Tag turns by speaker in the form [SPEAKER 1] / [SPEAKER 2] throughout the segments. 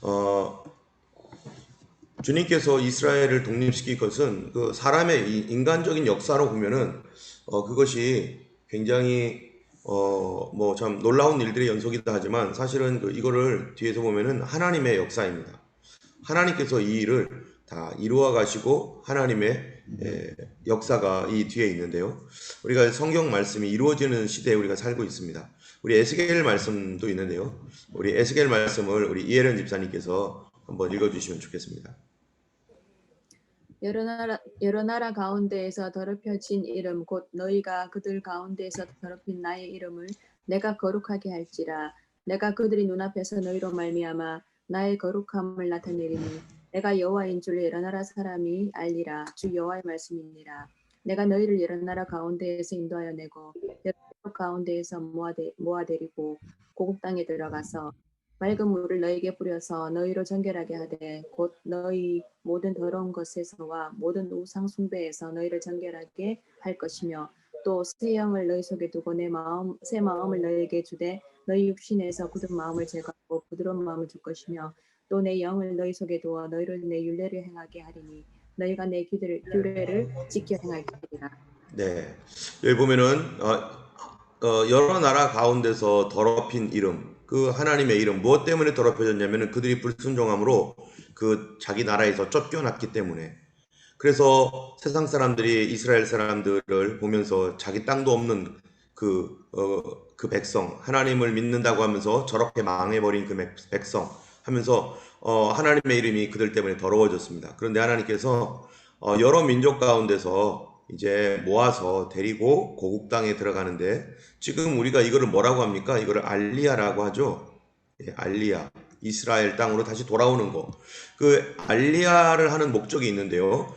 [SPEAKER 1] 어, 주님께서 이스라엘을 독립시킨 것은 그 사람의 인간적인 역사로 보면은 그것이 굉장히 뭐 참 놀라운 일들의 연속이다 하지만 사실은 이거를 뒤에서 보면은 하나님의 역사입니다. 하나님께서 이 일을 다 이루어 가시고 하나님의 역사가 이 뒤에 있는데요. 우리가 성경 말씀이 이루어지는 시대에 우리가 살고 있습니다. 우리 에스겔 말씀도 있는데요. 우리 에스겔 말씀을 우리 이혜련 집사님께서 한번 읽어주시면 좋겠습니다.
[SPEAKER 2] 여러 나라 가운데에서 더럽혀진 이름 곧 너희가 그들 가운데에서 더럽힌 나의 이름을 내가 거룩하게 할지라. 내가 그들이 눈앞에서 너희로 말미암아 나의 거룩함을 나타내리니 내가 여호와인 줄 여러 나라 사람이 알리라. 주 여호와의 말씀이니라. 내가 너희를 여러 나라 가운데에서 인도하여 내고 여러 나라 가운데에서 모아데리고 고국 땅에 들어가서 맑은 물을 너희에게 뿌려서 너희로 정결하게 하되 곧 너희 모든 더러운 것에서와 모든 우상 숭배에서 너희를 정결하게 할 것이며 또 새 영을 너희 속에 두고 새 마음을 너희에게 주되 너희 육신에서 굳은 마음을 제거하고 부드러운 마음을 줄 것이며 또 내 영을 너희 속에 두어 너희로 내 율례를 행하게 하리니 너희가 내 규례를 지켜 행할지니라.
[SPEAKER 1] 네, 여기 보면은 여러 나라 가운데서 더럽힌 이름, 그 하나님의 이름 무엇 때문에 더럽혀졌냐면은 그들이 불순종함으로 그 자기 나라에서 쫓겨났기 때문에. 그래서 세상 사람들이 이스라엘 사람들을 보면서 자기 땅도 없는 그 백성, 하나님을 믿는다고 하면서 저렇게 망해버린 그 백성 하면서 하나님의 이름이 그들 때문에 더러워졌습니다. 그런데 하나님께서 여러 민족 가운데서 이제 모아서 데리고 고국 땅에 들어가는데 지금 우리가 이거를 뭐라고 합니까? 이거를 알리야라고 하죠. 예, 알리야. 이스라엘 땅으로 다시 돌아오는 거. 그 알리야를 하는 목적이 있는데요.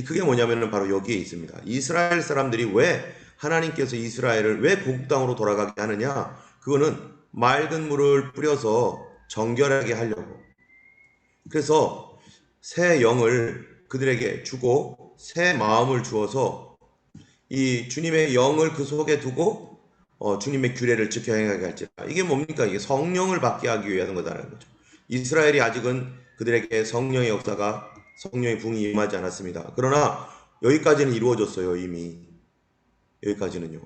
[SPEAKER 1] 그게 뭐냐면은 바로 여기에 있습니다. 이스라엘 사람들이 왜 하나님께서 이스라엘을 왜 고국 땅으로 돌아가게 하느냐? 그거는 맑은 물을 뿌려서 정결하게 하려고. 그래서 새 영을 그들에게 주고 새 마음을 주어서 이 주님의 영을 그 속에 두고 주님의 규례를 지켜 행하게 할지라. 이게 뭡니까? 이게 성령을 받게 하기 위한 거다라는 거죠. 이스라엘이 아직은 그들에게 성령의 역사가 성령의 붕이 임하지 않았습니다. 그러나 여기까지는 이루어졌어요. 이미 여기까지는요.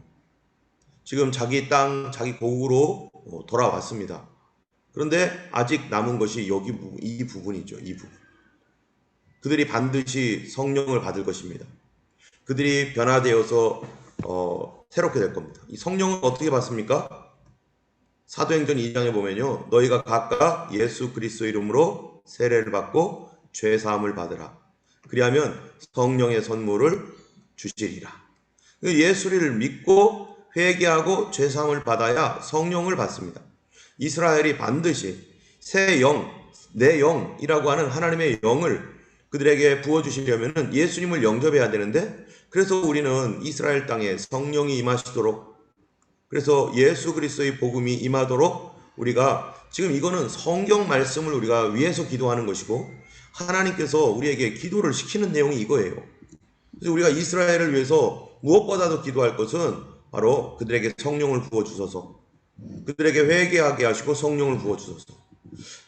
[SPEAKER 1] 지금 자기 땅, 자기 고국으로 돌아왔습니다. 그런데 아직 남은 것이 이 부분이죠. 이 부분. 그들이 반드시 성령을 받을 것입니다. 그들이 변화되어서 새롭게 될 겁니다. 이 성령을 어떻게 받습니까? 사도행전 2장에 보면요. 너희가 각각 예수 그리스도 이름으로 세례를 받고 죄 사함을 받으라. 그리하면 성령의 선물을 주시리라. 예수를 믿고 회개하고 죄 사함을 받아야 성령을 받습니다. 이스라엘이 반드시 새 영, 내 영이라고 하는 하나님의 영을 그들에게 부어주시려면 예수님을 영접해야 되는데 그래서 우리는 이스라엘 땅에 성령이 임하시도록 그래서 예수 그리스도의 복음이 임하도록 우리가 지금 이거는 성경 말씀을 우리가 위해서 기도하는 것이고 하나님께서 우리에게 기도를 시키는 내용이 이거예요. 그래서 우리가 이스라엘을 위해서 무엇보다도 기도할 것은 바로 그들에게 성령을 부어주소서 그들에게 회개하게 하시고 성령을 부어주소서.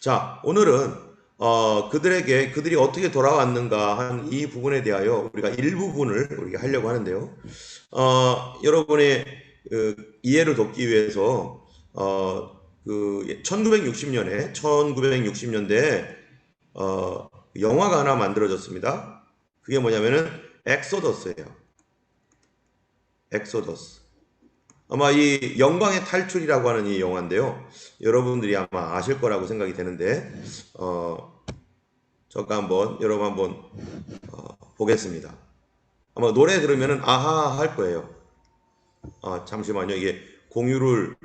[SPEAKER 1] 자, 오늘은 그들이 어떻게 돌아왔는가 한 이 부분에 대하여 우리가 일부분을 우리가 하려고 하는데요. 여러분의 이해를 돕기 위해서 1960년대에 영화가 하나 만들어졌습니다. 그게 뭐냐면은 엑소더스예요. 엑소더스. 아마 이 영광의 탈출이라고 하는 이 영화인데요. 여러분들이 아마 아실 거라고 생각이 되는데 여러분 한번 보겠습니다. 아마 노래 들으면은 아하 할 거예요. 잠시만요. 이게 공유를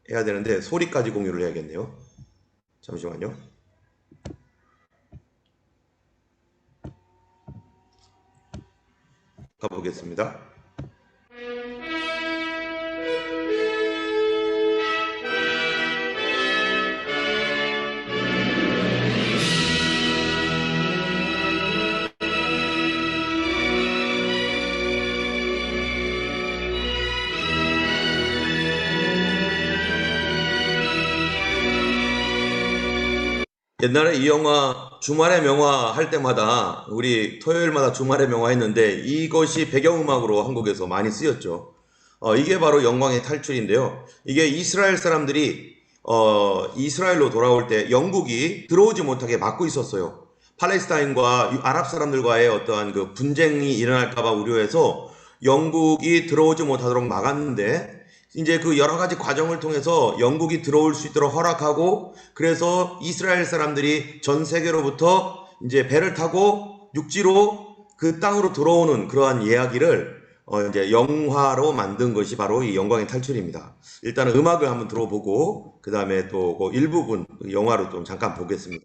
[SPEAKER 1] 해야 되는데 소리까지 공유를 해야겠네요. 잠시만요. 가보겠습니다. 옛날에 이 영화 주말의 명화 할 때마다 우리 토요일마다 주말의 명화 했는데 이것이 배경음악으로 한국에서 많이 쓰였죠. 이게 바로 영광의 탈출인데요. 이게 이스라엘 사람들이 이스라엘로 돌아올 때 영국이 들어오지 못하게 막고 있었어요. 팔레스타인과 아랍 사람들과의 어떠한 그 분쟁이 일어날까봐 우려해서 영국이 들어오지 못하도록 막았는데 이제 그 여러 가지 과정을 통해서 영국이 들어올 수 있도록 허락하고 그래서 이스라엘 사람들이 전 세계로부터 이제 배를 타고 육지로 그 땅으로 들어오는 그러한 이야기를 이제 영화로 만든 것이 바로 이 영광의 탈출입니다. 일단은 음악을 한번 들어보고 그 다음에 또 그 일부분 영화로 좀 잠깐 보겠습니다.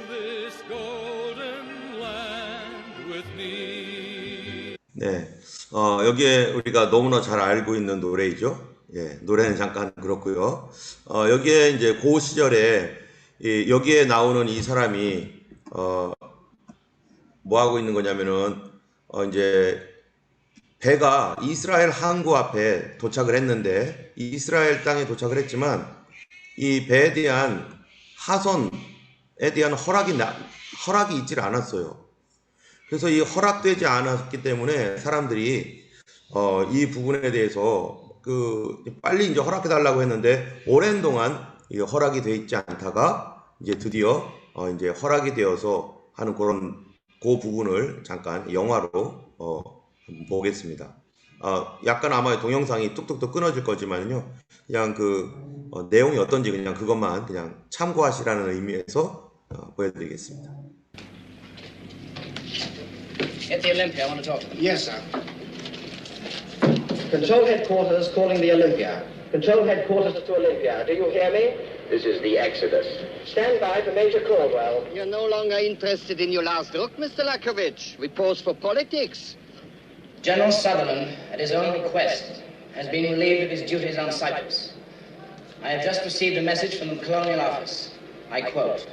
[SPEAKER 3] this golden land with me.
[SPEAKER 1] 네, 여기에 우리가 너무나 잘 알고 있는 노래이죠. 예, 노래는 잠깐 그렇고요. 여기에 이제 고 시절에 여기에 나오는 이 사람이 뭐 하고 있는 거냐면은 이제 배가 이스라엘 항구 앞에 도착을 했는데 이스라엘 땅에 도착을 했지만 이 배에 대한 하선에 대한 허락이 있질 않았어요. 그래서 이 허락되지 않았기 때문에 사람들이 이 부분에 대해서 그 빨리 이제 허락해 달라고 했는데 오랜 동안 이 허락이 돼 있지 않다가 이제 드디어 이제 허락이 되어서 하는 그런 그 부분을 잠깐 영화로 보겠습니다. 약간 아마 동영상이 뚝뚝뚝 끊어질 거지만요. 그냥 그 내용이 어떤지 그냥 그것만 그냥 참고하시라는 의미에서 보여드리겠습니다.
[SPEAKER 4] Get the Olympia. I want to talk to them.
[SPEAKER 5] Yes, sir.
[SPEAKER 6] Control headquarters calling the Olympia. Control headquarters to Olympia. Do you hear me?
[SPEAKER 7] This is the Exodus.
[SPEAKER 6] Stand by for Major Caldwell.
[SPEAKER 7] You're no longer interested in your last look, Mr. Lakovich. We pose for politics.
[SPEAKER 4] General Sutherland, at his own request, has been relieved of his duties on Cyprus. I have just received a message from the Colonial Office. I quote,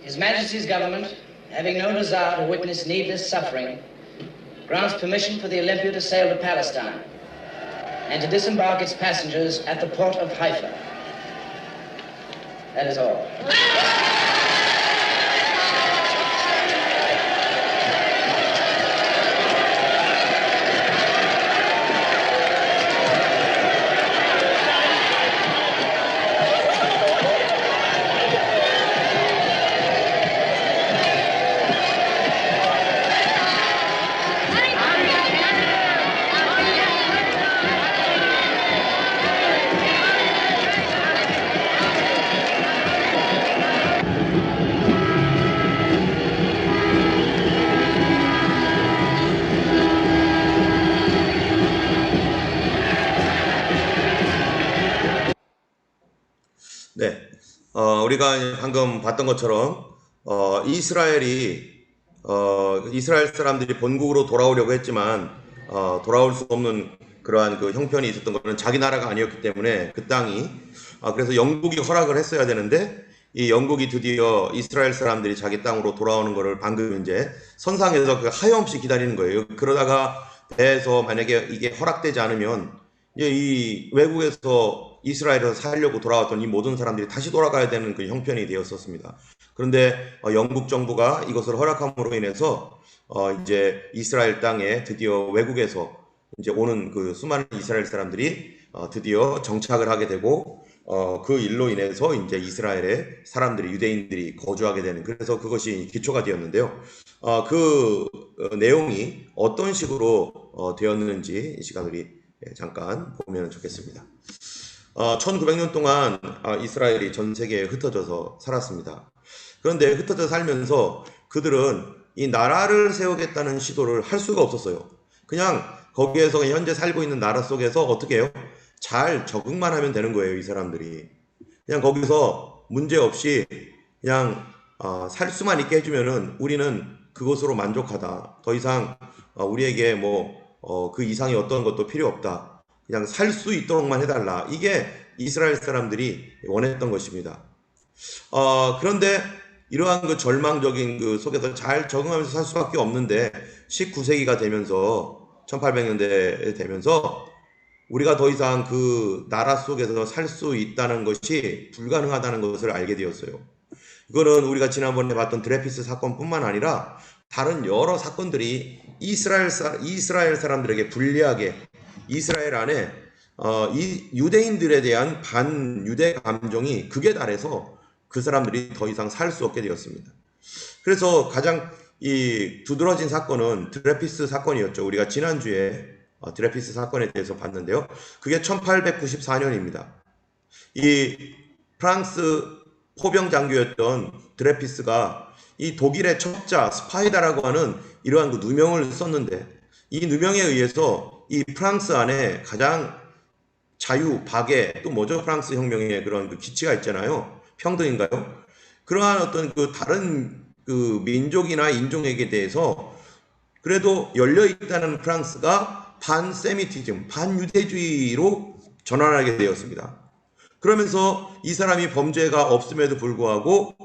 [SPEAKER 4] His Majesty's government, having no desire to witness needless suffering, grants permission for the Olympia to sail to Palestine and to disembark its passengers at the port of Haifa. That is all.
[SPEAKER 1] 네, 우리가 방금 봤던 것처럼 이스라엘 사람들이 본국으로 돌아오려고 했지만 돌아올 수 없는 그러한 그 형편이 있었던 것은 자기 나라가 아니었기 때문에 그 땅이 그래서 영국이 허락을 했어야 되는데 이 영국이 드디어 이스라엘 사람들이 자기 땅으로 돌아오는 것을 방금 이제 선상에서 그 하염없이 기다리는 거예요. 그러다가 배에서 만약에 이게 허락되지 않으면 이제 이 외국에서 이스라엘에서 살려고 돌아왔던 이 모든 사람들이 다시 돌아가야 되는 그 형편이 되었었습니다. 그런데 영국 정부가 이것을 허락함으로 인해서 이제 이스라엘 땅에 드디어 외국에서 이제 오는 그 수많은 이스라엘 사람들이 드디어 정착을 하게 되고 그 일로 인해서 이제 이스라엘의 사람들이 유대인들이 거주하게 되는 그래서 그것이 기초가 되었는데요. 그 내용이 어떤 식으로 되었는지 이 시간 우리 잠깐 보면 좋겠습니다. 1900년 동안 이스라엘이 전 세계에 흩어져서 살았습니다. 그런데 흩어져 살면서 그들은 이 나라를 세우겠다는 시도를 할 수가 없었어요. 그냥 거기에서 현재 살고 있는 나라 속에서 어떻게 해요? 잘 적응만 하면 되는 거예요, 이 사람들이. 그냥 거기서 문제 없이 그냥 살 수만 있게 해주면은 우리는 그것으로 만족하다. 더 이상 우리에게 뭐 그 이상의 어떤 것도 필요 없다. 그냥 살 수 있도록만 해달라. 이게 이스라엘 사람들이 원했던 것입니다. 그런데 이러한 그 절망적인 그 속에서 잘 적응하면서 살 수밖에 없는데 19세기가 되면서 1800년대에 되면서 우리가 더 이상 그 나라 속에서 살 수 있다는 것이 불가능하다는 것을 알게 되었어요. 이거는 우리가 지난번에 봤던 드레피스 사건뿐만 아니라 다른 여러 사건들이 이스라엘 사람들에게 불리하게 이스라엘 안에 이 유대인들에 대한 반유대 감정이 극에 달해서 그 사람들이 더 이상 살 수 없게 되었습니다. 그래서 가장 이 두드러진 사건은 드레피스 사건이었죠. 우리가 지난주에 드레피스 사건에 대해서 봤는데요. 그게 1894년입니다. 이 프랑스 포병 장교였던 드레피스가 이 독일의 첩자 스파이다라고 하는 이러한 그 누명을 썼는데 이 누명에 의해서 이 프랑스 안에 가장 자유, 박애, 또 뭐죠? 프랑스 혁명의 그런 그 기치가 있잖아요. 평등인가요? 그러한 어떤 그 다른 그 민족이나 인종에게 대해서 그래도 열려 있다는 프랑스가 반세미티즘, 반유대주의로 전환하게 되었습니다. 그러면서 이 사람이 범죄가 없음에도 불구하고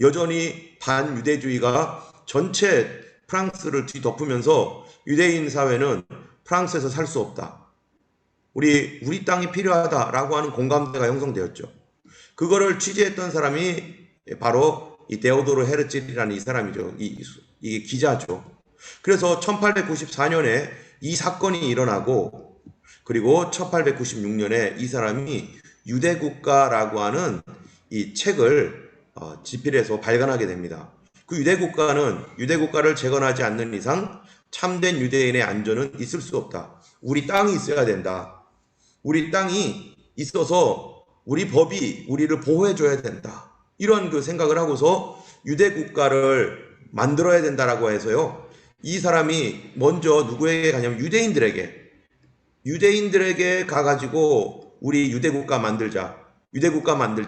[SPEAKER 1] 여전히 반유대주의가 전체 프랑스를 뒤덮으면서 유대인 사회는 프랑스에서 살 수 없다. 우리 땅이 필요하다라고 하는 공감대가 형성되었죠. 그거를 취재했던 사람이 바로 이 데오도르 헤르츠리라는 이 사람이죠. 이게 기자죠. 그래서 1894년에 이 사건이 일어나고 그리고 1896년에 이 사람이 유대국가라고 하는 이 책을 집필해서 발간하게 됩니다. 그 유대국가를 재건하지 않는 이상 참된 유대인의 안전은 있을 수 없다. 우리 땅이 있어야 된다. 우리 땅이 있어서 우리 법이 우리를 보호해줘야 된다. 이런 그 생각을 하고서 유대국가를 만들어야 된다라고 해서요. 이 사람이 먼저 누구에게 가냐면 유대인들에게 가가지고 우리 유대국가 만들자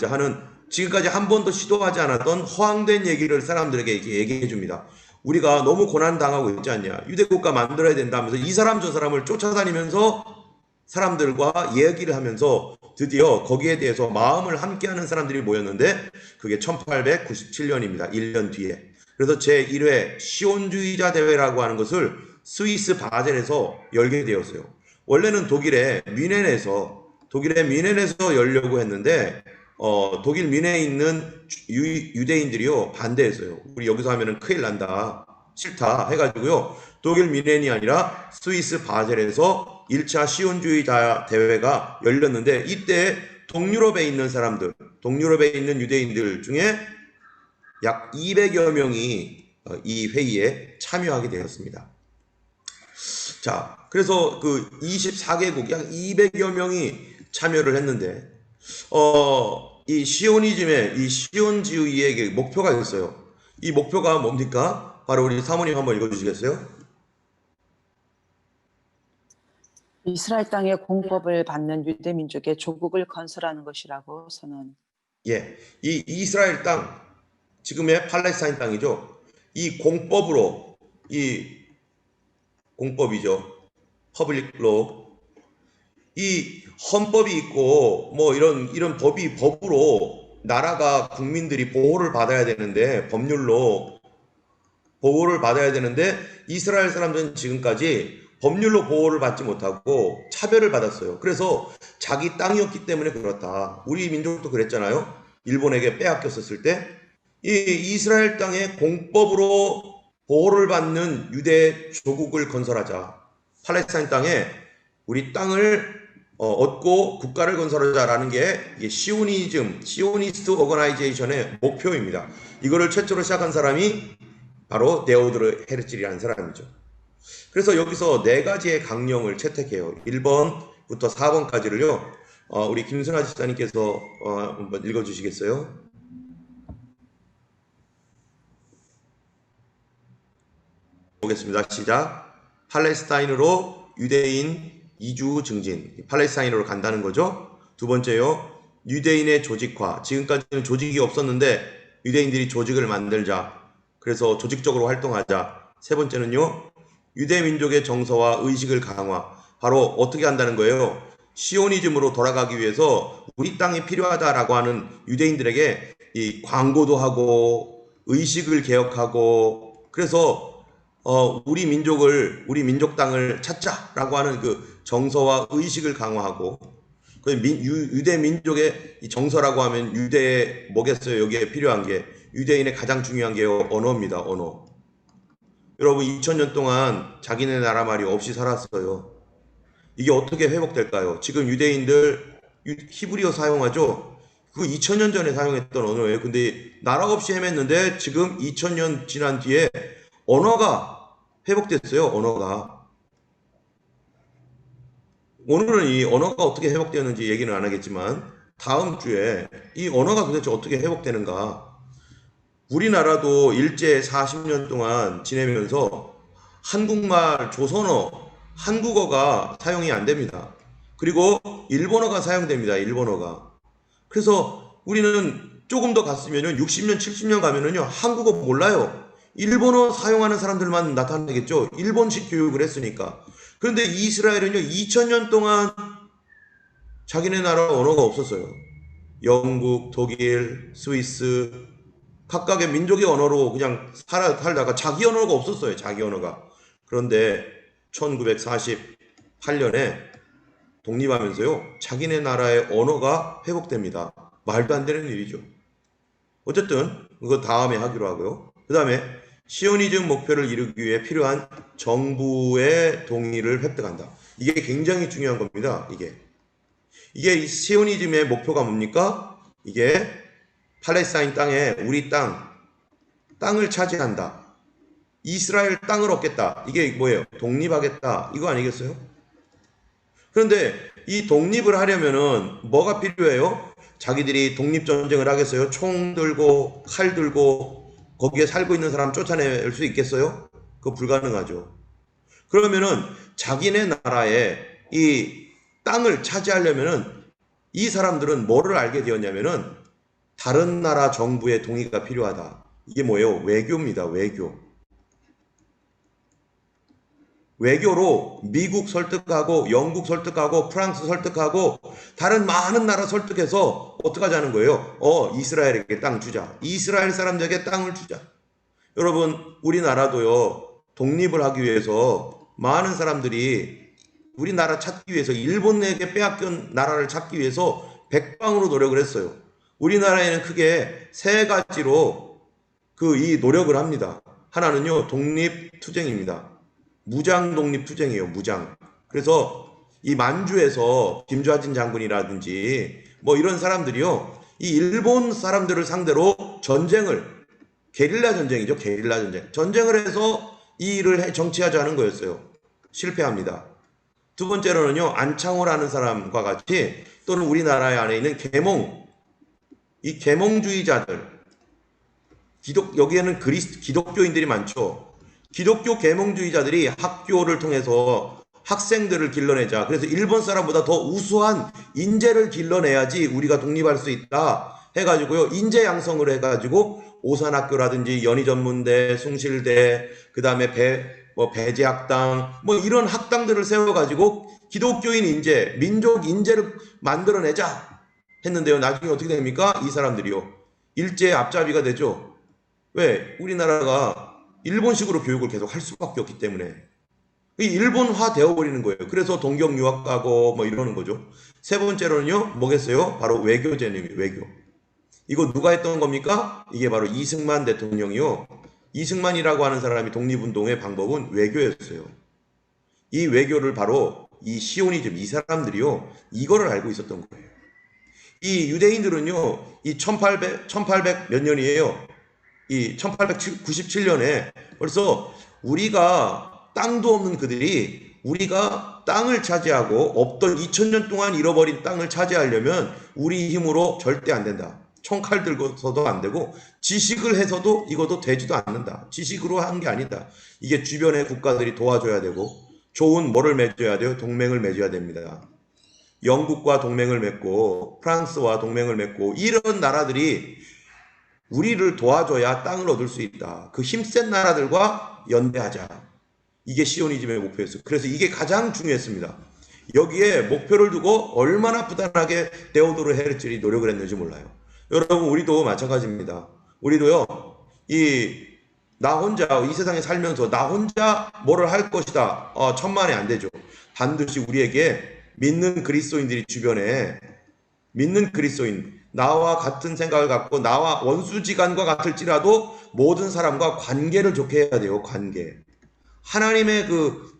[SPEAKER 1] 하는 지금까지 한 번도 시도하지 않았던 허황된 얘기를 사람들에게 얘기해 줍니다. 우리가 너무 고난당하고 있지 않냐. 유대국가 만들어야 된다면서 이 사람 저 사람을 쫓아다니면서 사람들과 얘기를 하면서 드디어 거기에 대해서 마음을 함께하는 사람들이 모였는데 그게 1897년입니다. 1년 뒤에. 그래서 제1회 시온주의자 대회라고 하는 것을 스위스 바젤에서 열게 되었어요. 원래는 독일의 뮌헨에서 열려고 했는데 독일 뮌헨에 있는 유대인들이요 반대했어요. 우리 여기서 하면은 큰일 난다, 싫다 해가지고요. 독일 뮌헨이 아니라 스위스 바젤에서 1차 시온주의자 대회가 열렸는데 이때 동유럽에 있는 유대인들 중에 약 200여 명이 이 회의에 참여하게 되었습니다. 자, 그래서 그 24개국 약 200여 명이 참여를 했는데 이 시온주의의 목표가 있어요. 이 목표가 뭡니까? 바로 우리 사모님 한번 읽어주시겠어요?
[SPEAKER 5] 이스라엘 땅에 공법을 받는 유대민족의 조국을 건설하는 것이라고 선언.
[SPEAKER 1] 예, 이 이스라엘 땅, 지금의 팔레스타인 땅이죠. 이 공법으로, 이 공법이죠. 퍼블릭 로. 이 헌법이 있고 뭐 이런 법으로 나라가 국민들이 보호를 받아야 되는데 법률로 보호를 받아야 되는데 이스라엘 사람들은 지금까지 법률로 보호를 받지 못하고 차별을 받았어요. 그래서 자기 땅이었기 때문에 그렇다. 우리 민족도 그랬잖아요. 일본에게 빼앗겼었을 때 이 이스라엘 땅에 공법으로 보호를 받는 유대 조국을 건설하자. 팔레스타인 땅에 우리 땅을 얻고 국가를 건설하자라는 게 시오니스트 오거나이제이션의 목표입니다. 이거를 최초로 시작한 사람이 바로 데오도르 헤르츠리라는 사람이죠. 그래서 여기서 네 가지의 강령을 채택해요. 1번부터 4번까지를요. 우리 김순아 집사님께서 한번 읽어주시겠어요? 보겠습니다. 시작. 팔레스타인으로 유대인 이주 증진. 팔레스타인으로 간다는 거죠. 두 번째요. 유대인의 조직화. 지금까지는 조직이 없었는데 유대인들이 조직을 만들자. 그래서 조직적으로 활동하자. 세 번째는요. 유대민족의 정서와 의식을 강화. 바로 어떻게 한다는 거예요? 시오니즘으로 돌아가기 위해서 우리 땅이 필요하다라고 하는 유대인들에게 이 광고도 하고 의식을 개혁하고, 그래서 우리 민족 땅을 찾자라고 하는 그 정서와 의식을 강화하고, 유대 민족의 이 정서라고 하면 유대에 뭐겠어요? 여기에 필요한 게, 유대인의 가장 중요한 게 언어입니다. 언어. 여러분 2000년 동안 자기네 나라 말이 없이 살았어요. 이게 어떻게 회복될까요? 지금 유대인들 히브리어 사용하죠? 그 2000년 전에 사용했던 언어예요. 근데 나라 없이 헤맸는데 지금 2000년 지난 뒤에 언어가 회복됐어요. 언어가. 오늘은 이 언어가 어떻게 회복되는지 얘기는 안 하겠지만 다음 주에 이 언어가 도대체 어떻게 회복되는가. 우리나라도 일제 40년 동안 지내면서 한국말, 조선어, 한국어가 사용이 안 됩니다. 그리고 일본어가 사용됩니다. 일본어가. 그래서 우리는 조금 더 갔으면은 60년, 70년 가면은요, 한국어 몰라요. 일본어 사용하는 사람들만 나타나겠죠. 일본식 교육을 했으니까. 그런데 이스라엘은요, 2000년 동안 자기네 나라 언어가 없었어요. 영국, 독일, 스위스, 각각의 민족의 언어로 그냥 살다가 자기 언어가 없었어요. 자기 언어가. 그런데 1948년에 독립하면서요, 자기네 나라의 언어가 회복됩니다. 말도 안 되는 일이죠. 어쨌든 그거 다음에 하기로 하고요. 그 다음에 시오니즘 목표를 이루기 위해 필요한 정부의 동의를 획득한다. 이게 굉장히 중요한 겁니다. 이게 이 시오니즘의 목표가 뭡니까? 이게 팔레스타인 땅에 우리 땅을 차지한다. 이스라엘 땅을 얻겠다. 이게 뭐예요? 독립하겠다. 이거 아니겠어요? 그런데 이 독립을 하려면은 뭐가 필요해요? 자기들이 독립전쟁을 하겠어요? 총 들고 칼 들고 거기에 살고 있는 사람 쫓아낼 수 있겠어요? 그거 불가능하죠. 그러면은 자기네 나라에 이 땅을 차지하려면은 이 사람들은 뭐를 알게 되었냐면은 다른 나라 정부의 동의가 필요하다. 이게 뭐예요? 외교입니다. 외교로 미국 설득하고 영국 설득하고 프랑스 설득하고 다른 많은 나라 설득해서 어떻게 하자는 거예요? 이스라엘에게 땅 주자. 이스라엘 사람들에게 땅을 주자. 여러분, 우리나라도요, 독립을 하기 위해서 많은 사람들이 우리나라 찾기 위해서 일본에게 빼앗긴 나라를 찾기 위해서 백방으로 노력을 했어요. 우리나라에는 크게 세 가지로 이 노력을 합니다. 하나는요, 독립투쟁입니다. 무장 독립투쟁이에요, 무장. 그래서 이 만주에서 김좌진 장군이라든지 뭐 이런 사람들이요, 이 일본 사람들을 상대로 게릴라 전쟁이죠, 게릴라 전쟁. 전쟁을 해서 이 일을 정치하자는 거였어요. 실패합니다. 두 번째로는요, 안창호라는 사람과 같이 또는 우리나라 안에 있는 이 계몽주의자들, 여기에는 기독교인들이 많죠. 기독교 계몽주의자들이 학교를 통해서 학생들을 길러내자. 그래서 일본 사람보다 더 우수한 인재를 길러내야지 우리가 독립할 수 있다 해가지고요, 인재 양성을 해가지고 오산학교라든지 연희전문대, 숭실대, 그 다음에 배제학당, 뭐 이런 학당들을 세워가지고 기독교인 인재, 민족 인재를 만들어내자 했는데요. 나중에 어떻게 됩니까? 이 사람들이요, 일제의 앞잡이가 되죠. 왜? 우리나라가 일본식으로 교육을 계속 할 수밖에 없기 때문에 일본화 되어버리는 거예요. 그래서 동경 유학 가고 뭐 이러는 거죠. 세 번째로는요, 뭐겠어요? 바로 외교제님이에요. 외교. 이거 누가 했던 겁니까? 이게 바로 이승만 대통령이요. 이승만이라고 하는 사람이 독립운동의 방법은 외교였어요. 이 외교를 바로 이 시오니즘, 이 사람들이요, 이거를 알고 있었던 거예요. 이 유대인들은요, 이 1800 몇 년이에요. 이 1897년에 벌써 우리가 땅도 없는 그들이 우리가 땅을 차지하고 없던 2000년 동안 잃어버린 땅을 차지하려면 우리 힘으로 절대 안 된다. 총칼 들고서도 안 되고 지식을 해서도 이것도 되지도 않는다. 지식으로 한 게 아니다. 이게 주변의 국가들이 도와줘야 되고 좋은 뭐를 맺어야 돼요? 동맹을 맺어야 됩니다. 영국과 동맹을 맺고 프랑스와 동맹을 맺고 이런 나라들이 우리를 도와줘야 땅을 얻을 수 있다. 그 힘센 나라들과 연대하자. 이게 시오니즘의 목표였어요. 그래서 이게 가장 중요했습니다. 여기에 목표를 두고 얼마나 부단하게 데오도르 헤르츠이 노력을 했는지 몰라요. 여러분, 우리도 마찬가지입니다. 우리도요, 나 혼자 이 세상에 살면서 나 혼자 뭐를 할 것이다. 천만에 안 되죠. 반드시 우리에게 믿는 그리스도인들이 주변에 믿는 그리스도인, 나와 같은 생각을 갖고 나와 원수지간과 같을지라도 모든 사람과 관계를 좋게 해야 돼요. 관계. 하나님의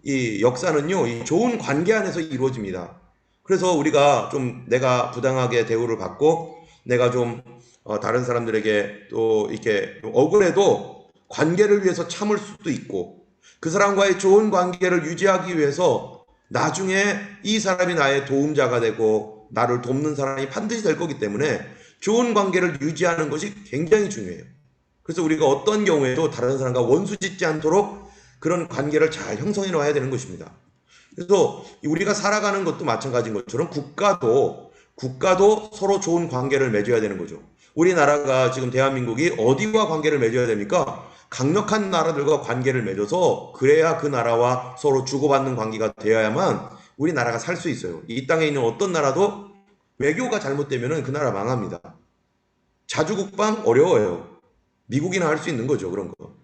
[SPEAKER 1] 이 역사는요, 이 좋은 관계 안에서 이루어집니다. 그래서 우리가 좀 내가 부당하게 대우를 받고 내가 좀 다른 사람들에게 또 이렇게 억울해도 관계를 위해서 참을 수도 있고, 그 사람과의 좋은 관계를 유지하기 위해서 나중에 이 사람이 나의 도움자가 되고 나를 돕는 사람이 반드시 될 거기 때문에 좋은 관계를 유지하는 것이 굉장히 중요해요. 그래서 우리가 어떤 경우에도 다른 사람과 원수 짓지 않도록 그런 관계를 잘 형성해 놔야 되는 것입니다. 그래서 우리가 살아가는 것도 마찬가지인 것처럼 국가도 서로 좋은 관계를 맺어야 되는 거죠. 우리나라가 지금 대한민국이 어디와 관계를 맺어야 됩니까? 강력한 나라들과 관계를 맺어서 그래야 그 나라와 서로 주고받는 관계가 되어야만 우리나라가 살 수 있어요. 이 땅에 있는 어떤 나라도 외교가 잘못되면 그 나라 망합니다. 자주국방 어려워요. 미국이나 할 수 있는 거죠, 그런 거.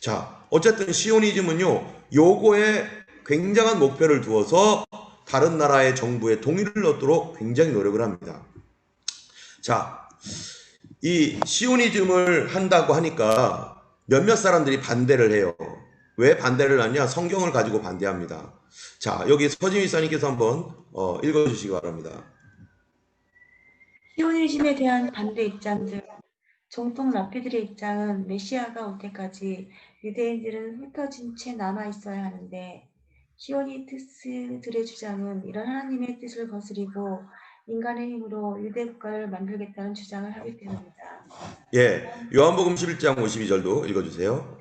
[SPEAKER 1] 자, 어쨌든 시오니즘은요, 요거에 굉장한 목표를 두어서 다른 나라의 정부의 동의를 얻도록 굉장히 노력을 합니다. 자, 이 시오니즘을 한다고 하니까 몇몇 사람들이 반대를 해요. 왜 반대를 하냐? 성경을 가지고 반대합니다. 자, 여기 서진 이사님께서 한번 읽어주시기 바랍니다.
[SPEAKER 8] 시오니즘에 대한 반대 입장들, 정통 랍피들의 입장은 메시아가 올 때까지 유대인들은 흩어진 채 남아 있어야 하는데, 시오니스트들의 주장은 이런 하나님의 뜻을 거스리고 인간의 힘으로 유대 국가를 만들겠다는 주장을 하기 때문입니다.
[SPEAKER 1] 예, 요한복음 11장 52절도 읽어주세요.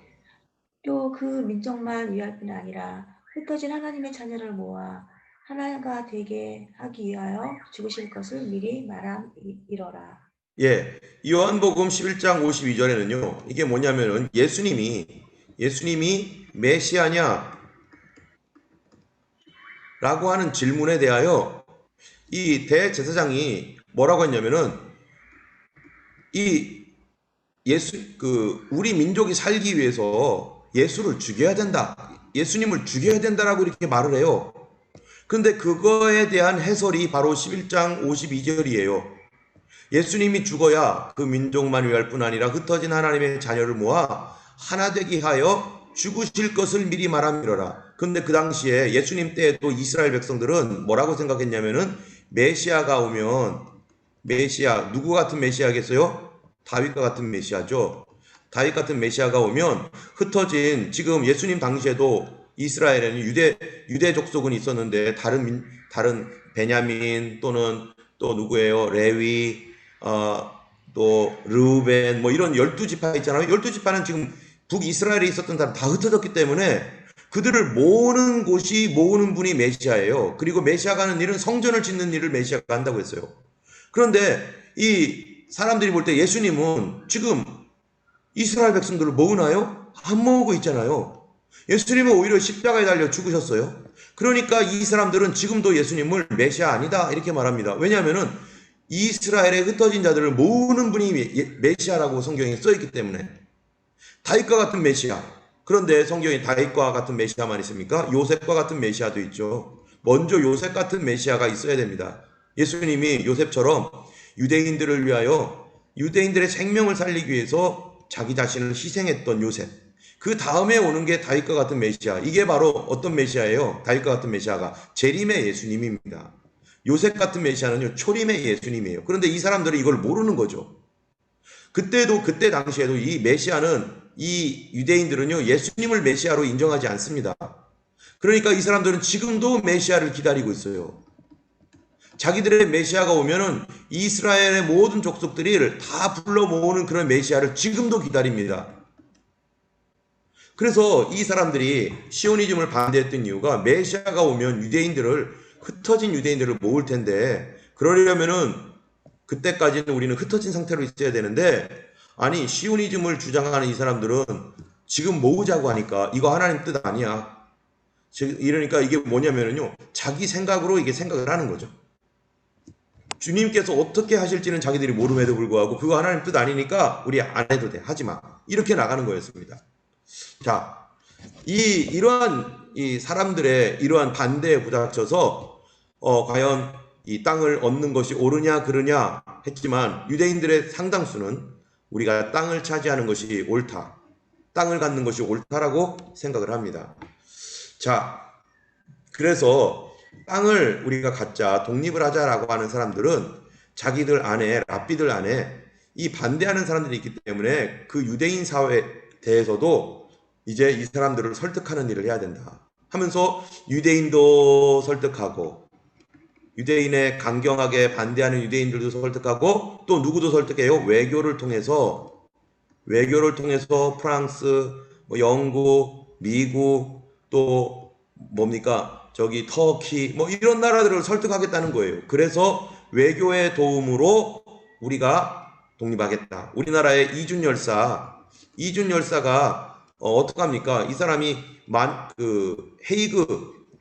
[SPEAKER 8] 또 그 민족만 위할 뿐 아니라 흩어진 하나님의 자녀를 모아 하나가 되게 하기 위하여 죽으실 것을 미리 말함이러라.
[SPEAKER 1] 예, 요한복음 11장 52절에는요, 이게 뭐냐면은 예수님이 메시아냐? 라고 하는 질문에 대하여 이 대제사장이 뭐라고 했냐면은 우리 민족이 살기 위해서 예수를 죽여야 된다. 예수님을 죽여야 된다라고 이렇게 말을 해요. 근데 그거에 대한 해설이 바로 11장 52절이에요. 예수님이 죽어야 그 민족만 위할 뿐 아니라 흩어진 하나님의 자녀를 모아 하나 되게 하여 죽으실 것을 미리 말함이러라. 근데 그 당시에 예수님 때에도 이스라엘 백성들은 뭐라고 생각했냐면은 메시아가 오면, 메시아, 누구 같은 메시아겠어요? 다윗과 같은 메시아죠. 다윗 같은 메시아가 오면 흩어진, 지금 예수님 당시에도 이스라엘에는 유대 족속은 있었는데 다른 베냐민 또는 또 누구예요? 레위, 또 르우벤, 뭐 이런 12지파 있잖아요. 12지파는 지금 북이스라엘에 있었던 사람 다 흩어졌기 때문에 그들을 모으는 곳이, 모으는 분이 메시아예요. 그리고 메시아가 하는 일은 성전을 짓는 일을 메시아가 한다고 했어요. 그런데 이 사람들이 볼 때 예수님은 지금 이스라엘 백성들을 모으나요? 안 모으고 있잖아요. 예수님은 오히려 십자가에 달려 죽으셨어요. 그러니까 이 사람들은 지금도 예수님을 메시아 아니다 이렇게 말합니다. 왜냐하면은 이스라엘의 흩어진 자들을 모으는 분이 메시아라고 성경에 써있기 때문에. 다윗과 같은 메시아. 그런데 성경에 다윗과 같은 메시아만 있습니까? 요셉과 같은 메시아도 있죠. 먼저 요셉 같은 메시아가 있어야 됩니다. 예수님이 요셉처럼 유대인들을 위하여 유대인들의 생명을 살리기 위해서 자기 자신을 희생했던 요셉. 그 다음에 오는 게 다윗과 같은 메시아. 이게 바로 어떤 메시아예요? 다윗과 같은 메시아가 재림의 예수님입니다. 요셉 같은 메시아는요, 초림의 예수님이에요. 그런데 이 사람들은 이걸 모르는 거죠. 그때 당시에도 이 메시아는, 이 유대인들은요, 예수님을 메시아로 인정하지 않습니다. 그러니까 이 사람들은 지금도 메시아를 기다리고 있어요. 자기들의 메시아가 오면은 이스라엘의 모든 족속들이 다 불러 모으는 그런 메시아를 지금도 기다립니다. 그래서 이 사람들이 시오니즘을 반대했던 이유가 메시아가 오면 흩어진 유대인들을 모을 텐데, 그러려면은 그때까지는 우리는 흩어진 상태로 있어야 되는데, 아니 시오니즘을 주장하는 이 사람들은 지금 모으자고 하니까 이거 하나님 뜻 아니야. 이러니까 이게 뭐냐면요, 자기 생각으로 이게 생각을 하는 거죠. 주님께서 어떻게 하실지는 자기들이 모름에도 불구하고 그거 하나님 뜻 아니니까 우리 안 해도 돼, 하지 마, 이렇게 나가는 거였습니다. 자, 이러한 이 사람들의 이러한 반대에 부닥쳐서 과연 이 땅을 얻는 것이 옳으냐 그르냐 했지만, 유대인들의 상당수는 우리가 땅을 차지하는 것이 옳다, 땅을 갖는 것이 옳다라고 생각을 합니다. 자, 그래서 땅을 우리가 갖자, 독립을 하자라고 하는 사람들은 자기들 안에, 랍비들 안에 이 반대하는 사람들이 있기 때문에 그 유대인 사회에 대해서도 이제 이 사람들을 설득하는 일을 해야 된다 하면서 통해서 설득하고, 유대인에 강경하게 반대하는 유대인들도 설득하고, 또 누구도 설득해요? 외교를 통해서 프랑스, 영국, 미국, 또 뭡니까? 저기 터키, 이런 나라들을 설득하겠다는 거예요. 그래서 외교의 도움으로 우리가 독립하겠다. 우리나라의 이준 열사가 어떡합니까? 이 사람이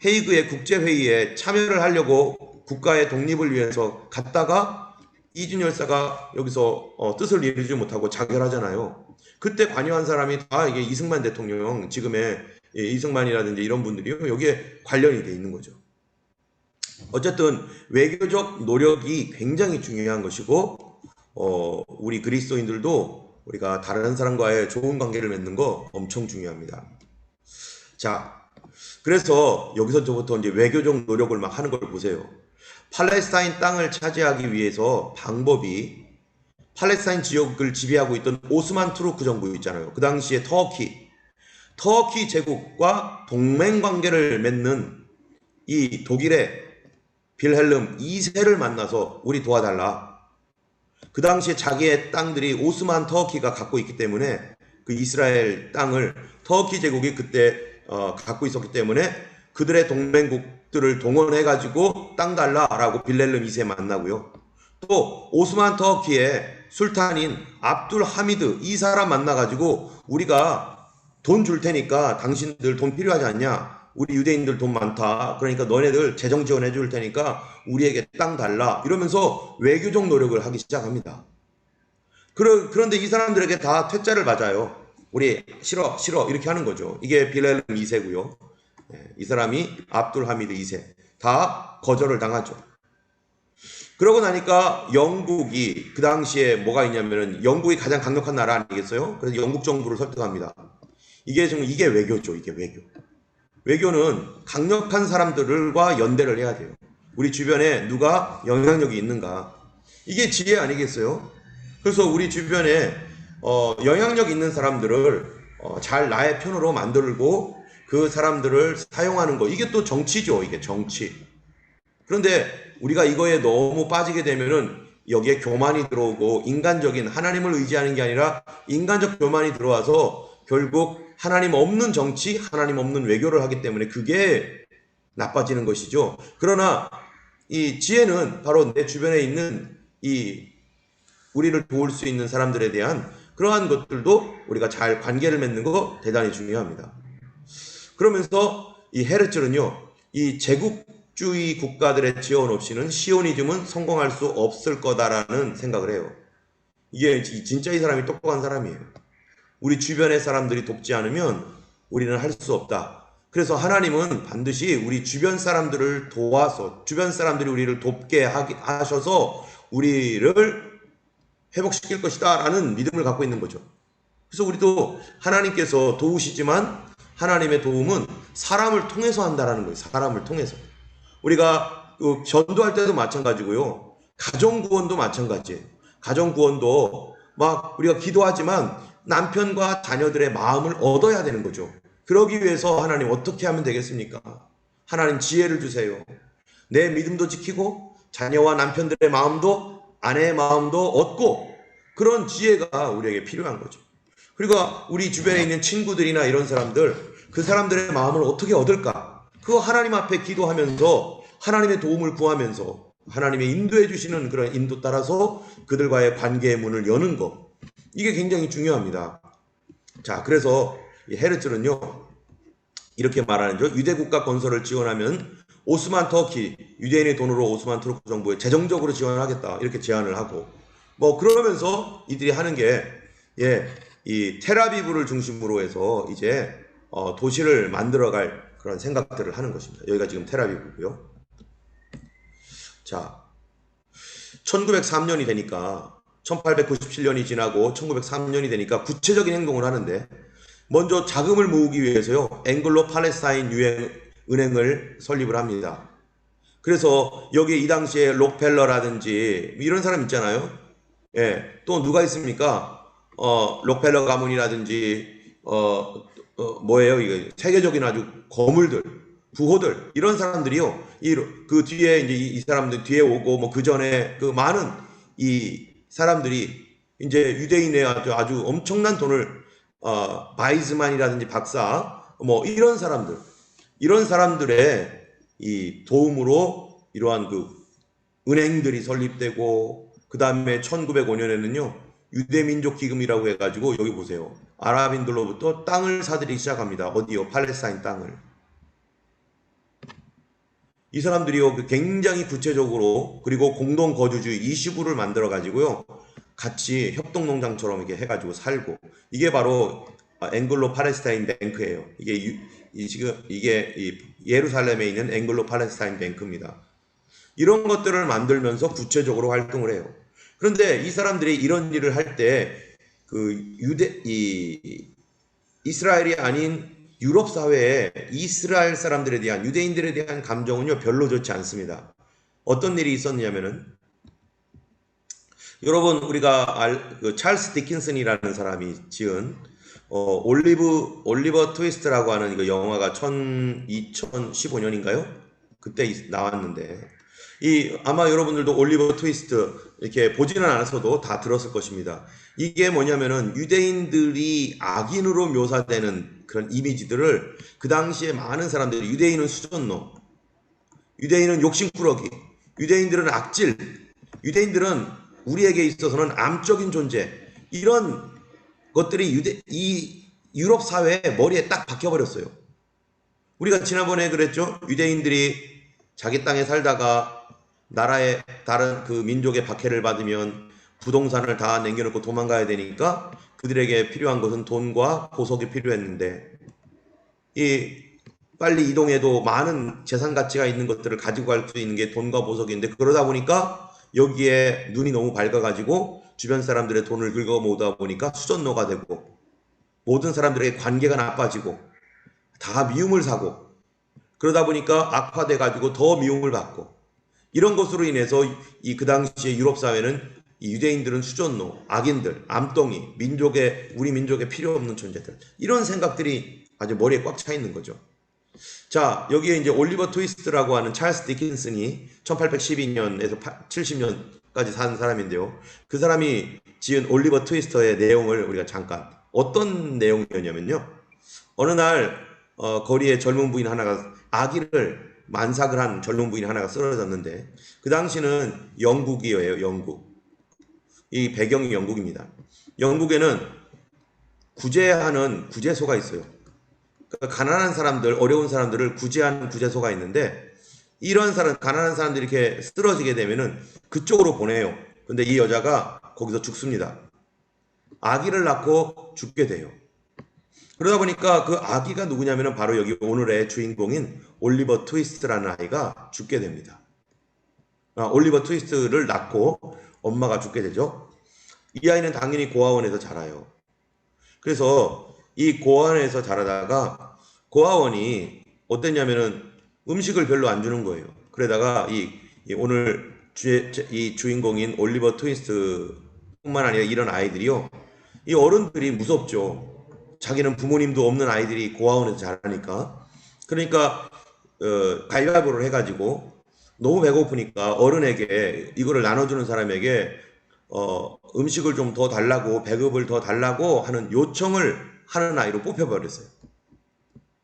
[SPEAKER 1] 헤이그의 국제회의에 참여를 하려고 국가의 독립을 위해서 갔다가 이준 열사가 여기서 뜻을 이루지 못하고 자결하잖아요. 그때 관여한 사람이 다 이게 이승만 대통령, 지금의 이승만이라든지 이런 분들이요, 여기에 관련이 돼 있는 거죠. 어쨌든 외교적 노력이 굉장히 중요한 것이고, 우리 그리스도인들도 우리가 다른 사람과의 좋은 관계를 맺는 거 엄청 중요합니다. 자, 그래서 여기서부터 이제 외교적 노력을 막 하는 걸 보세요. 팔레스타인 땅을 차지하기 위해서 방법이, 팔레스타인 지역을 지배하고 있던 오스만 투르크 정부 있잖아요. 그 당시에 터키 제국과 동맹 관계를 맺는 이 독일의 빌헬름 2세를 만나서 우리 도와달라. 그 당시에 자기의 땅들이 오스만 터키가 갖고 있기 때문에 그 이스라엘 땅을 터키 제국이 그때 갖고 있었기 때문에 그들의 동맹국들을 동원해가지고 땅 달라라고 빌헬름 2세 만나고요. 또 오스만 터키의 술탄인 압둘 하미드, 이 사람 만나가지고 우리가 돈 줄 테니까 당신들 돈 필요하지 않냐? 우리 유대인들 돈 많다. 그러니까 너네들 재정 지원해 줄 테니까 우리에게 땅 달라. 이러면서 외교적 노력을 하기 시작합니다. 그런데 이 사람들에게 다 퇴짜를 맞아요. 우리 싫어 이렇게 하는 거죠. 이게 빌헬름 2세고요. 이 사람이 압둘 하미드 2세. 다 거절을 당하죠. 그러고 나니까 영국이, 그 당시에 뭐가 있냐면은 영국이 가장 강력한 나라 아니겠어요? 그래서 영국 정부를 설득합니다. 이게 외교죠. 이게 외교. 외교는 강력한 사람들과 연대를 해야 돼요. 우리 주변에 누가 영향력이 있는가. 이게 지혜 아니겠어요? 그래서 우리 주변에 영향력 있는 사람들을 잘 나의 편으로 만들고 그 사람들을 사용하는 거. 이게 또 정치죠. 이게 정치. 그런데 우리가 이거에 너무 빠지게 되면은 여기에 교만이 들어오고, 인간적인, 하나님을 의지하는 게 아니라 인간적 교만이 들어와서 결국 하나님 없는 정치, 하나님 없는 외교를 하기 때문에 그게 나빠지는 것이죠. 그러나 이 지혜는 바로 내 주변에 있는 이 우리를 도울 수 있는 사람들에 대한 그러한 것들도 우리가 잘 관계를 맺는 거 대단히 중요합니다. 그러면서 이 헤르츠는요, 이 제국주의 국가들의 지원 없이는 시오니즘은 성공할 수 없을 거다라는 생각을 해요. 이게 진짜 이 사람이 똑똑한 사람이에요. 우리 주변의 사람들이 돕지 않으면 우리는 할 수 없다. 그래서 하나님은 반드시 우리 주변 사람들을 도와서, 주변 사람들이 우리를 돕게 하셔서 우리를 회복시킬 것이다 라는 믿음을 갖고 있는 거죠. 그래서 우리도 하나님께서 도우시지만 하나님의 도움은 사람을 통해서 한다라는 거예요. 사람을 통해서. 우리가 전도할 때도 마찬가지고요. 가정구원도 마찬가지예요. 가정구원도 막 우리가 기도하지만 남편과 자녀들의 마음을 얻어야 되는 거죠. 그러기 위해서 하나님 어떻게 하면 되겠습니까? 하나님 지혜를 주세요. 내 믿음도 지키고 자녀와 남편들의 마음도, 아내의 마음도 얻고, 그런 지혜가 우리에게 필요한 거죠. 그리고 우리 주변에 있는 친구들이나 이런 사람들, 그 사람들의 마음을 어떻게 얻을까? 그거 하나님 앞에 기도하면서 하나님의 도움을 구하면서 하나님의 인도해 주시는 그런 인도 따라서 그들과의 관계의 문을 여는 것, 이게 굉장히 중요합니다. 자, 그래서 이 헤르츠는요, 이렇게 말하는 죠. 유대 국가 건설을 지원하면 오스만 터키, 유대인의 돈으로 오스만 투르크 정부에 재정적으로 지원하겠다 이렇게 제안을 하고 뭐 그러면서 이들이 하는 게 이 텔아비브를 중심으로 해서 이제 도시를 만들어갈 그런 생각들을 하는 것입니다. 여기가 지금 텔아비브고요. 자, 1903년이 되니까 1897년이 지나고 1903년이 되니까 구체적인 행동을 하는데 먼저 자금을 모으기 위해서요. 앵글로 팔레스타인 은행을 설립을 합니다. 그래서 여기 이 당시에 록펠러라든지 이런 사람 있잖아요. 예, 또 누가 있습니까? 록펠러 가문이라든지 뭐예요? 이거 세계적인 아주 거물들, 부호들 이런 사람들이요. 그 뒤에 이제 이 사람들 뒤에 오고 뭐 그 전에 그 많은 이 사람들이 이제 유대인의 아주 엄청난 돈을 바이즈만이라든지 박사 뭐 이런 사람들의 이 도움으로 이러한 그 은행들이 설립되고 그 다음에 1905년에는요 유대민족 기금이라고 해가지고 여기 보세요. 아랍인들로부터 땅을 사들이기 시작합니다. 어디요? 팔레스타인 땅을. 이 사람들이요 굉장히 구체적으로 그리고 공동 거주주의 이 시구를 만들어 가지고요 같이 협동농장처럼 이렇게 해가지고 살고 이게 바로 앵글로 팔레스타인 뱅크예요. 이게 예루살렘에 있는 앵글로 팔레스타인 뱅크입니다. 이런 것들을 만들면서 구체적으로 활동을 해요. 그런데 이 사람들이 이런 일을 할 때 그 이스라엘이 아닌 유럽 사회에 이스라엘 사람들에 대한 유대인들에 대한 감정은요 별로 좋지 않습니다. 어떤 일이 있었냐면은 여러분 우리가 그 찰스 디킨슨이라는 사람이 지은 올리버 트위스트라고 하는 이거 영화가 2015년인가요? 그때 나왔는데 아마 여러분들도 올리버 트위스트 이렇게 보지는 않았어도 다 들었을 것입니다. 이게 뭐냐면은 유대인들이 악인으로 묘사되는 그런 이미지들을 그 당시에 많은 사람들이 유대인은 수전노, 유대인은 욕심꾸러기, 유대인들은 악질, 유대인들은 우리에게 있어서는 암적인 존재 이런 것들이 이 유럽 사회의 머리에 딱 박혀버렸어요. 우리가 지난번에 그랬죠. 유대인들이 자기 땅에 살다가 나라의 다른 그 민족의 박해를 받으면 부동산을 다 남겨놓고 도망가야 되니까 그들에게 필요한 것은 돈과 보석이 필요했는데 빨리 이동해도 많은 재산 가치가 있는 것들을 가지고 갈 수 있는 게 돈과 보석인데 그러다 보니까 여기에 눈이 너무 밝아가지고 주변 사람들의 돈을 긁어 모으다 보니까 수전노가 되고 모든 사람들에게 관계가 나빠지고 다 미움을 사고 그러다 보니까 악화돼가지고 더 미움을 받고 이런 것으로 인해서 그 당시에 유럽 사회는 이 유대인들은 수전노, 악인들, 암덩이, 우리 민족에 필요 없는 존재들 이런 생각들이 아주 머리에 꽉 차 있는 거죠. 자, 여기에 이제 올리버 트위스트라고 하는 찰스 디킨슨이 1812년에서 70년까지 산 사람인데요. 그 사람이 지은 올리버 트위스터의 내용을 우리가 잠깐 어떤 내용이었냐면요. 어느 날 거리에 젊은 부인 하나가 아기를 만삭을 한 젊은 부인 하나가 쓰러졌는데 그 당시는 영국이에요. 영국. 이 배경이 영국입니다. 영국에는 구제하는 구제소가 있어요. 그러니까 가난한 사람들, 어려운 사람들을 구제하는 구제소가 있는데 이런 가난한 사람들이 이렇게 쓰러지게 되면은 그쪽으로 보내요. 근데 이 여자가 거기서 죽습니다. 아기를 낳고 죽게 돼요. 그러다 보니까 그 아기가 누구냐면은 바로 여기 오늘의 주인공인 올리버 트위스트라는 아이가 죽게 됩니다. 올리버 트위스트를 낳고 엄마가 죽게 되죠. 이 아이는 당연히 고아원에서 자라요. 그래서 이 고아원에서 자라다가 고아원이 어땠냐면은 음식을 별로 안 주는 거예요. 그러다가 오늘 이 주인공인 올리버 트위스트뿐만 아니라 이런 아이들이요. 이 어른들이 무섭죠. 자기는 부모님도 없는 아이들이 고아원에서 자라니까. 그러니까 가위바위보를 해가지고 너무 배고프니까 어른에게 이거를 나눠주는 사람에게 음식을 좀 더 달라고 배급을 더 달라고 하는 요청을 하는 아이로 뽑혀버렸어요.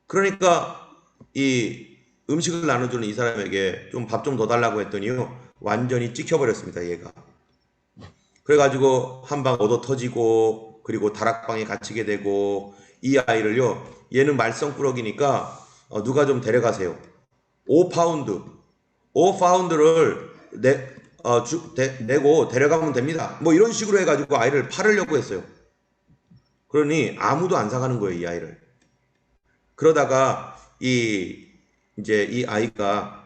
[SPEAKER 1] 그러니까 이 음식을 나눠주는 이 사람에게 좀 밥 좀 더 달라고 했더니요 완전히 찍혀버렸습니다. 얘가. 그래가지고 한 방 얻어 터지고 그리고 다락방에 갇히게 되고 이 아이를요, 얘는 말썽꾸러기니까 누가 좀 데려가세요. 5파운드를 내고 데려가면 됩니다. 뭐 이런 식으로 해가지고 아이를 팔으려고 했어요. 그러니 아무도 안 사가는 거예요, 이 아이를. 그러다가 이제 이 아이가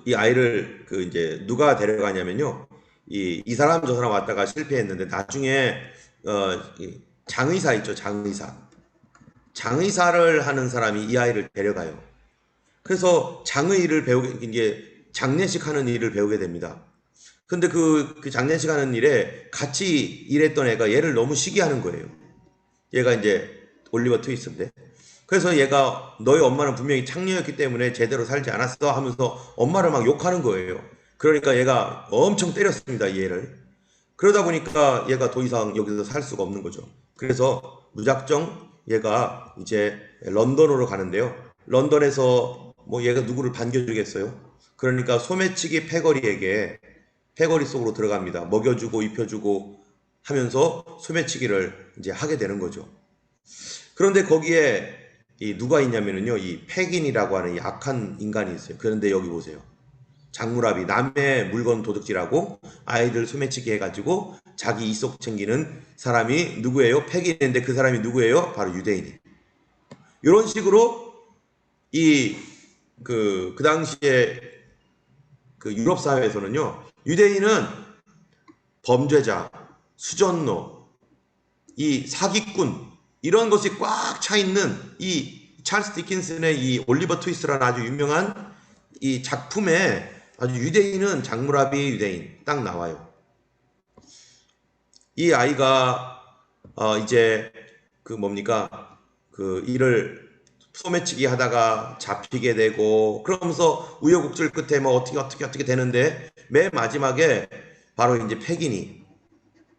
[SPEAKER 1] 이 아이를 이제 누가 데려가냐면요, 이 사람 저 사람 왔다가 실패했는데 나중에 장의사 있죠, 장의사를 하는 사람이 이 아이를 데려가요. 그래서 이게 장례식 하는 일을 배우게 됩니다. 근데 그 장례식 하는 일에 같이 일했던 애가 얘를 너무 시기하는 거예요. 얘가 이제 올리버 트위스인데. 그래서 얘가 너희 엄마는 분명히 창녀였기 때문에 제대로 살지 않았어 하면서 엄마를 막 욕하는 거예요. 그러니까 얘가 엄청 때렸습니다, 얘를. 그러다 보니까 얘가 더 이상 여기서 살 수가 없는 거죠. 그래서 무작정 얘가 이제 런던으로 가는데요. 런던에서 뭐 얘가 누구를 반겨주겠어요? 그러니까 소매치기 패거리에게 패거리 속으로 들어갑니다. 먹여주고 입혀주고 하면서 소매치기를 이제 하게 되는 거죠. 그런데 거기에 누가 있냐면은요, 이 팩인이라고 하는 이 악한 인간이 있어요. 그런데 여기 보세요. 장무라비, 남의 물건 도둑질하고 아이들 소매치기 해가지고 자기 이속 챙기는 사람이 누구예요? 팩인인데 그 사람이 누구예요? 바로 유대인이에요. 이런 식으로 그 당시에 그 유럽 사회에서는요, 유대인은 범죄자, 수전노, 이 사기꾼, 이런 것이 꽉 차 있는 이 찰스 디킨슨의 이 올리버 트위스트라는 아주 유명한 이 작품에 아주 유대인은 장무라비 유대인 딱 나와요. 이 아이가 이제 일을 소매치기 하다가 잡히게 되고 그러면서 우여곡절 끝에 뭐 어떻게 되는데 맨 마지막에 바로 이제 팩인이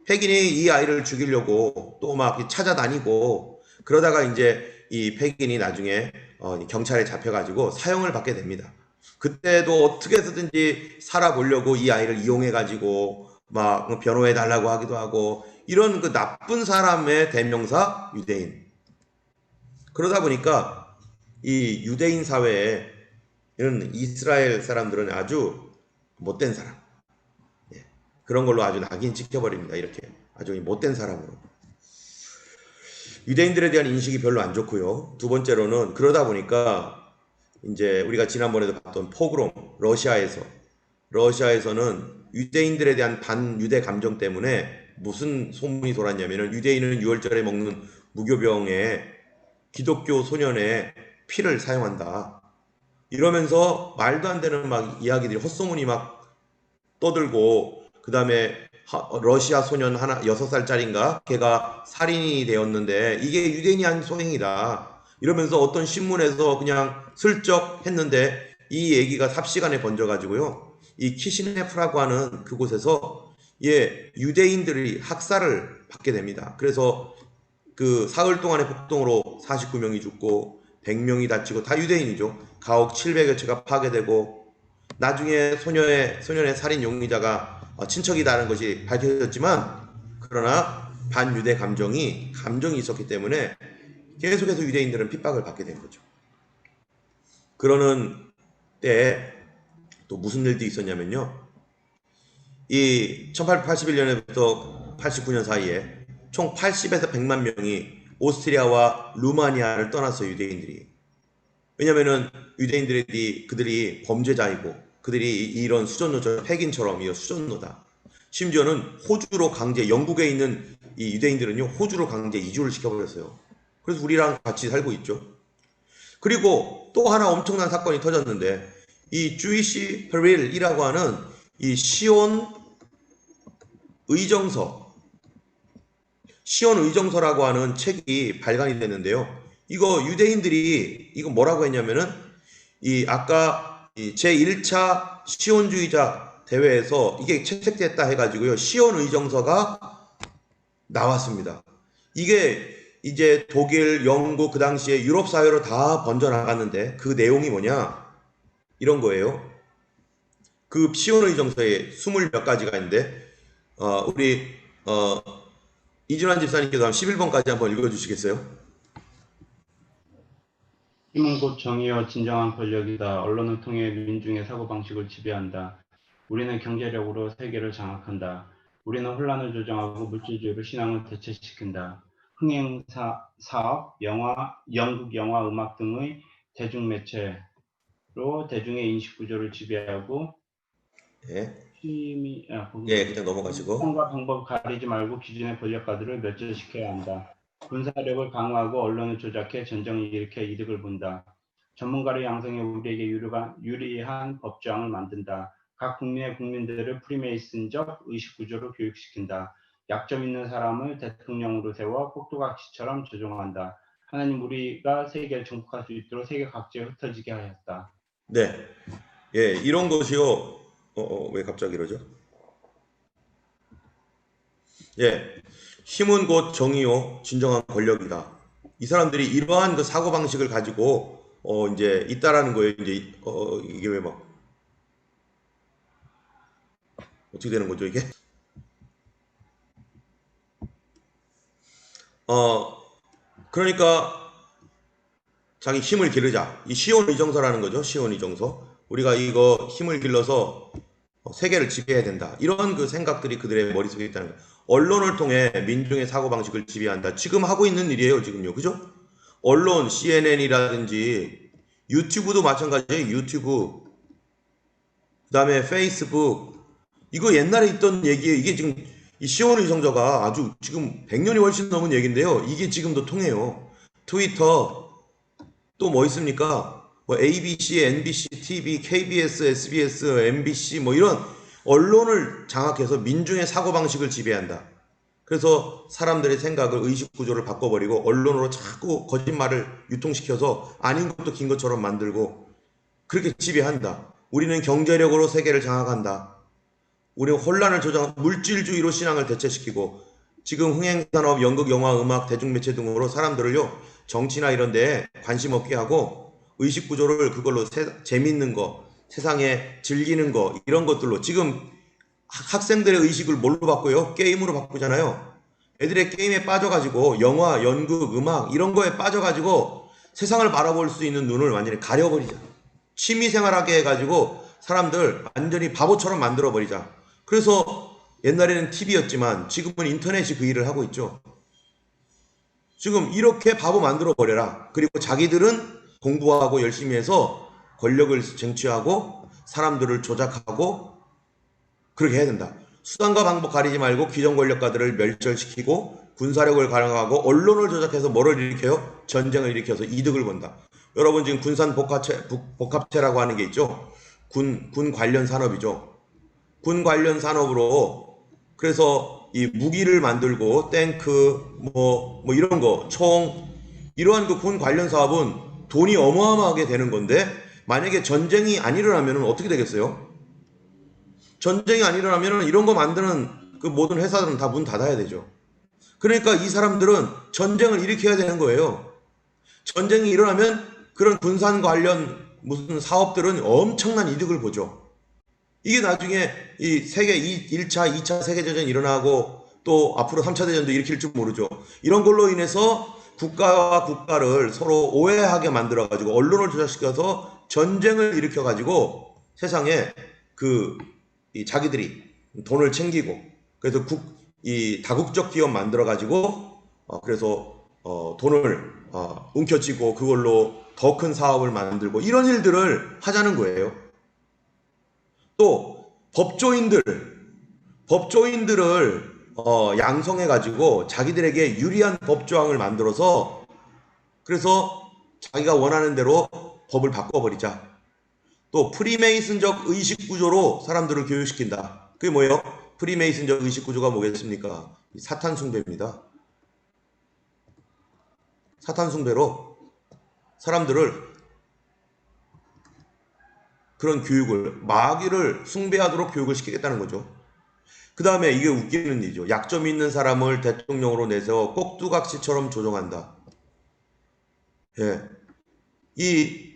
[SPEAKER 1] 이 아이를 죽이려고 또 막 찾아다니고 그러다가 이제 이 팩인이 나중에 경찰에 잡혀가지고 사형을 받게 됩니다. 그때도 어떻게 해서든지 살아보려고 이 아이를 이용해가지고 막 변호해 달라고 하기도 하고 이런 그 나쁜 사람의 대명사 유대인. 그러다 보니까 이 유대인 사회에 이런 이스라엘 사람들은 아주 못된 사람, 그런 걸로 아주 낙인 찍혀버립니다. 이렇게 아주 못된 사람으로. 유대인들에 대한 인식이 별로 안 좋고요. 두 번째로는 그러다 보니까 이제 우리가 지난번에도 봤던 포그롬, 러시아에서는 유대인들에 대한 반유대 감정 때문에 무슨 소문이 돌았냐면은 유대인은 6월절에 먹는 무교병에 기독교 소년의 피를 사용한다. 이러면서 말도 안 되는 막 이야기들이 헛소문이 막 떠들고 그 다음에 러시아 소년 6살짜리인가 걔가 살인이 되었는데 이게 유대인이 한 소행이다. 이러면서 어떤 신문에서 그냥 슬쩍 했는데 이 얘기가 삽시간에 번져가지고요. 이 키시네프라고 하는 그곳에서 유대인들이 학살을 받게 됩니다. 그래서 그 사흘 동안의 폭동으로 49명이 죽고 100명이 다치고 다 유대인이죠. 가옥 700여 채가 파괴되고 나중에 소년의 살인 용의자가 친척이다는 것이 밝혀졌지만 그러나 반유대 감정이 있었기 때문에 계속해서 유대인들은 핍박을 받게 된 거죠. 그러는 때에 또 무슨 일도 있었냐면요. 이 1881년부터 89년 사이에 총 80에서 100만 명이 오스트리아와 루마니아를 떠났어요, 유대인들이. 왜냐면은 그들이 범죄자이고 그들이 이런 수전노처럼 팩인처럼 이 수전노다. 심지어는 영국에 있는 이 유대인들은요, 호주로 강제 이주를 시켜버렸어요. 그래서 우리랑 같이 살고 있죠. 그리고 또 하나 엄청난 사건이 터졌는데 이 주이시 페릴이라고 하는 이 시온 의정서라고 하는 책이 발간이 됐는데요. 이거 유대인들이 이거 뭐라고 했냐면은 아까 제1차 시온주의자 대회에서 이게 채택됐다 해가지고요. 시온 의정서가 나왔습니다. 이게 이제 독일, 영국 그 당시에 유럽 사회로 다 번져나갔는데 그 내용이 뭐냐? 이런 거예요. 그 시온 의정서에 20몇 가지가 있는데 우리 이준환 집사님께서 한 11번까지 한번 읽어주시겠어요?
[SPEAKER 9] 힘은 곧 정의여 진정한 권력이다. 언론을 통해 민중의 사고방식을 지배한다. 우리는 경제력으로 세계를 장악한다. 우리는 혼란을 조장하고 물질주의로 신앙을 대체시킨다. 흥행사업, 연극, 영화, 음악 등의 대중매체로 대중의 인식구조를 지배하고
[SPEAKER 1] 예.
[SPEAKER 9] 거기
[SPEAKER 1] 예, 그냥 넘어가시고.
[SPEAKER 9] 형과 방법을 가리지 말고 기존의 권력가들을 멸절시켜야 한다. 군사력을 강화하고 언론을 조작해 전쟁을 일으켜 이득을 본다. 전문가를 양성해 우리에게 유리한 법조항을 만든다. 각 국민의 국민들을 프리메이슨적 의식구조로 교육시킨다. 약점 있는 사람을 대통령으로 세워 꼭두각시처럼 조종한다. 하나님 우리가 세계를 정복할 수 있도록 세계 각지에 흩어지게 하였다.
[SPEAKER 1] 네. 예, 이런 것이요. 왜 갑자기 이러죠? 예. 힘은 곧 정의요. 진정한 권력이다. 이 사람들이 이러한 그 사고방식을 가지고, 이제 있다라는 거예요. 이제, 이게 왜 막, 어떻게 되는 거죠, 이게? 그러니까, 자기 힘을 기르자. 이 시온의정서라는 거죠. 시온의정서. 우리가 이거 힘을 길러서 세계를 지배해야 된다. 이런 그 생각들이 그들의 머릿속에 있다는 거예요. 언론을 통해 민중의 사고방식을 지배한다. 지금 하고 있는 일이에요. 지금요. 그죠? 언론, CNN이라든지 유튜브도 마찬가지예요. 유튜브. 그 다음에 페이스북. 이거 옛날에 있던 얘기예요. 이게 지금 이 시온의정서가 아주 지금 100년이 훨씬 넘은 얘기인데요. 이게 지금도 통해요. 트위터. 또 뭐 있습니까? 뭐 ABC, NBC, TV, KBS, SBS, MBC 뭐 이런 언론을 장악해서 민중의 사고방식을 지배한다. 그래서 사람들의 생각을 의식구조를 바꿔버리고 언론으로 자꾸 거짓말을 유통시켜서 아닌 것도 긴 것처럼 만들고 그렇게 지배한다. 우리는 경제력으로 세계를 장악한다. 우리는 혼란을 조장, 물질주의로 신앙을 대체시키고 지금 흥행산업, 연극, 영화, 음악, 대중매체 등으로 사람들을요 정치나 이런 데에 관심 없게 하고 의식구조를 그걸로 재밌는 거, 세상에 즐기는 거 이런 것들로 지금 학생들의 의식을 뭘로 바꿔요? 게임으로 바꾸잖아요. 애들의 게임에 빠져가지고 영화, 연극, 음악 이런 거에 빠져가지고 세상을 바라볼 수 있는 눈을 완전히 가려버리자. 취미생활하게 해가지고 사람들 완전히 바보처럼 만들어버리자. 그래서 옛날에는 TV였지만 지금은 인터넷이 그 일을 하고 있죠. 지금 이렇게 바보 만들어버려라. 그리고 자기들은 공부하고 열심히 해서 권력을 쟁취하고 사람들을 조작하고 그렇게 해야 된다. 수단과 방법 가리지 말고 기존 권력가들을 멸절시키고 군사력을 강화하고 언론을 조작해서 뭐를 일으켜요? 전쟁을 일으켜서 이득을 본다. 여러분 지금 군산 복합체라고 하는 게 있죠. 군 관련 산업이죠. 군 관련 산업으로 그래서 이 무기를 만들고 탱크 뭐 이런 거 총 이러한 그 군 관련 사업은 돈이 어마어마하게 되는 건데 만약에 전쟁이 안 일어나면 어떻게 되겠어요? 전쟁이 안 일어나면 이런 거 만드는 그 모든 회사들은 다 문 닫아야 되죠. 그러니까 이 사람들은 전쟁을 일으켜야 되는 거예요. 전쟁이 일어나면 그런 군산 관련 무슨 사업들은 엄청난 이득을 보죠. 이게 나중에 이 세계 1차, 2차 세계대전이 일어나고 또 앞으로 3차 대전도 일으킬 줄 모르죠. 이런 걸로 인해서 국가와 국가를 서로 오해하게 만들어가지고 언론을 조작시켜서 전쟁을 일으켜가지고 세상에 이 자기들이 돈을 챙기고 그래서 이 다국적 기업 만들어가지고 그래서 돈을 움켜쥐고 그걸로 더 큰 사업을 만들고 이런 일들을 하자는 거예요. 또 법조인들을 양성해가지고 자기들에게 유리한 법조항을 만들어서 그래서 자기가 원하는 대로 법을 바꿔버리자. 또 프리메이슨적 의식구조로 사람들을 교육시킨다. 그게 뭐예요? 프리메이슨적 의식구조가 뭐겠습니까? 사탄 숭배입니다. 사탄 숭배로 사람들을 그런 교육을 마귀를 숭배하도록 교육을 시키겠다는 거죠. 그 다음에 이게 웃기는 일이죠. 약점 있는 사람을 대통령으로 내세워 꼭두각시처럼 조종한다. 예, 이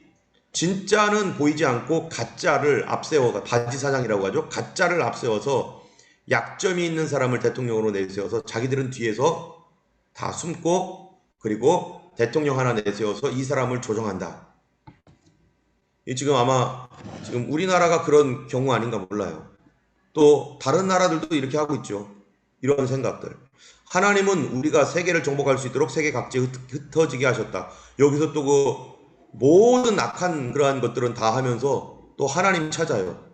[SPEAKER 1] 진짜는 보이지 않고 가짜를 앞세워 바지사장이라고 하죠. 가짜를 앞세워서 약점이 있는 사람을 대통령으로 내세워서 자기들은 뒤에서 다 숨고 그리고 대통령 하나 내세워서 이 사람을 조정한다. 이 지금 아마 지금 우리나라가 그런 경우 아닌가 몰라요. 또 다른 나라들도 이렇게 하고 있죠. 이런 생각들. 하나님은 우리가 세계를 정복할 수 있도록 세계 각지에 흩어지게 하셨다. 여기서 또 그 모든 악한 그러한 것들은 다 하면서 또 하나님 찾아요.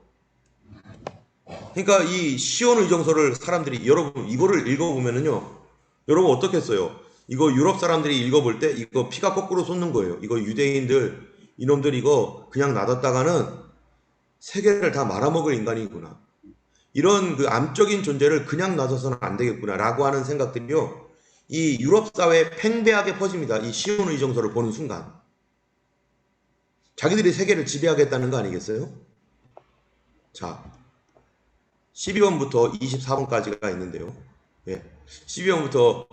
[SPEAKER 1] 그러니까 이 시온 의정서를 사람들이 여러분 이거를 읽어보면은요. 여러분 어떻겠어요? 이거 유럽 사람들이 읽어볼 때 이거 피가 거꾸로 솟는 거예요. 이거 유대인들 이놈들 이거 그냥 놔뒀다가는 세계를 다 말아먹을 인간이구나. 이런 그 암적인 존재를 그냥 놔둬서는 안 되겠구나 라고 하는 생각들이요. 이 유럽 사회에 팽배하게 퍼집니다. 이 시온 의정서를 보는 순간. 자기들이 세계를 지배하겠다는 거 아니겠어요? 자, 12번부터 24번까지가 있는데요. 예, 12번부터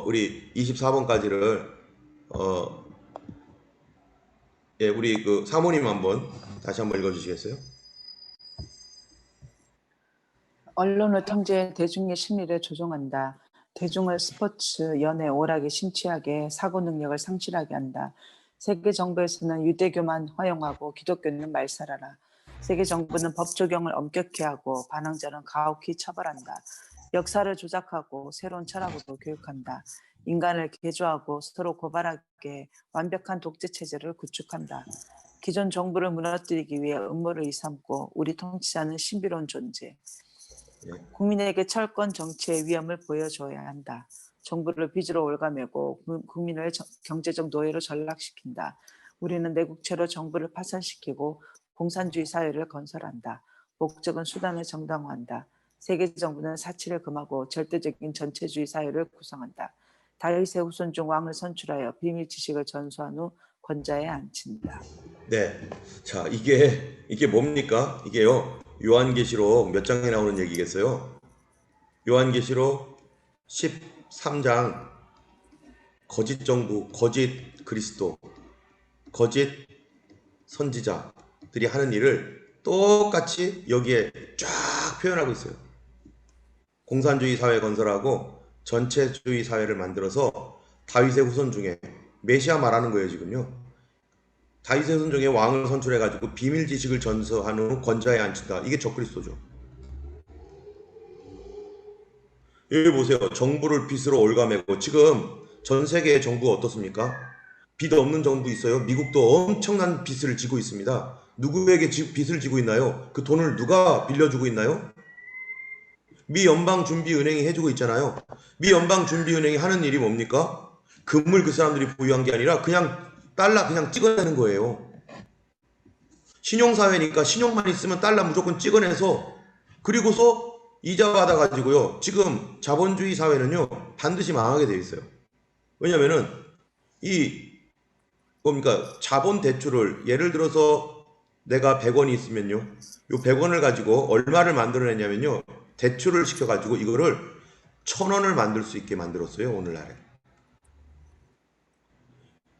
[SPEAKER 1] 우리 24번까지를 예, 우리 그 사모님 한번 다시 한번 읽어주시겠어요?
[SPEAKER 5] 언론을 통제해 대중의 심리를 조종한다. 대중을 스포츠, 연애, 오락에 심취하게 사고 능력을 상실하게 한다. 세계 정부에서는 유대교만 허용하고 기독교는 말살하라. 세계 정부는 법 적용을 엄격히 하고 반항자는 가혹히 처벌한다. 역사를 조작하고 새로운 철학으로 교육한다. 인간을 개조하고 서로 고발하게 완벽한 독재 체제를 구축한다. 기존 정부를 무너뜨리기 위해 음모를 일삼고 우리 통치자는 신비로운 존재. 국민에게 철권 정치의 위험을 보여줘야 한다. 정부를 빚으로 올가매고 국민을 경제적 노예로 전락시킨다. 우리는 내국체로 정부를 파산시키고 공산주의 사회를 건설한다. 목적은 수단을 정당화한다. 세계 정부는 사치를 금하고 절대적인 전체주의 사회를 구성한다. 다윗의 후손 중 왕을 선출하여 비밀 지식을 전수한 후 권좌에 앉힌다.
[SPEAKER 1] 네, 자 이게 뭡니까? 이게요. 요한계시록 몇 장에 나오는 얘기겠어요? 요한계시록 13장 거짓 정부, 거짓 그리스도, 거짓 선지자들이 하는 일을 똑같이 여기에 쫙 표현하고 있어요. 공산주의 사회 건설하고 전체주의 사회를 만들어서 다윗의 후손 중에 메시아 말하는 거예요 지금요. 다윗의 후손 중에 왕을 선출해가지고 비밀 지식을 전수한 후 권좌에 앉힌다. 이게 적그리스도죠. 여기 보세요. 정부를 빚으로 올가매고 지금 전 세계의 정부가 어떻습니까? 빚 없는 정부 있어요. 미국도 엄청난 빚을 지고 있습니다. 누구에게 빚을 지고 있나요? 그 돈을 누가 빌려주고 있나요? 미 연방준비은행이 해주고 있잖아요. 미 연방준비은행이 하는 일이 뭡니까? 금을 그 사람들이 보유한 게 아니라 그냥 달러 그냥 찍어내는 거예요. 신용사회니까 신용만 있으면 달러 무조건 찍어내서 그리고서 이자 받아가지고요. 지금 자본주의 사회는요. 반드시 망하게 돼 있어요. 왜냐면은 뭡니까? 자본 대출을 예를 들어서 내가 100원이 있으면요. 요 100원을 가지고 얼마를 만들어냈냐면요. 대출을 시켜가지고 이거를 1000원을 만들 수 있게 만들었어요. 오늘날에.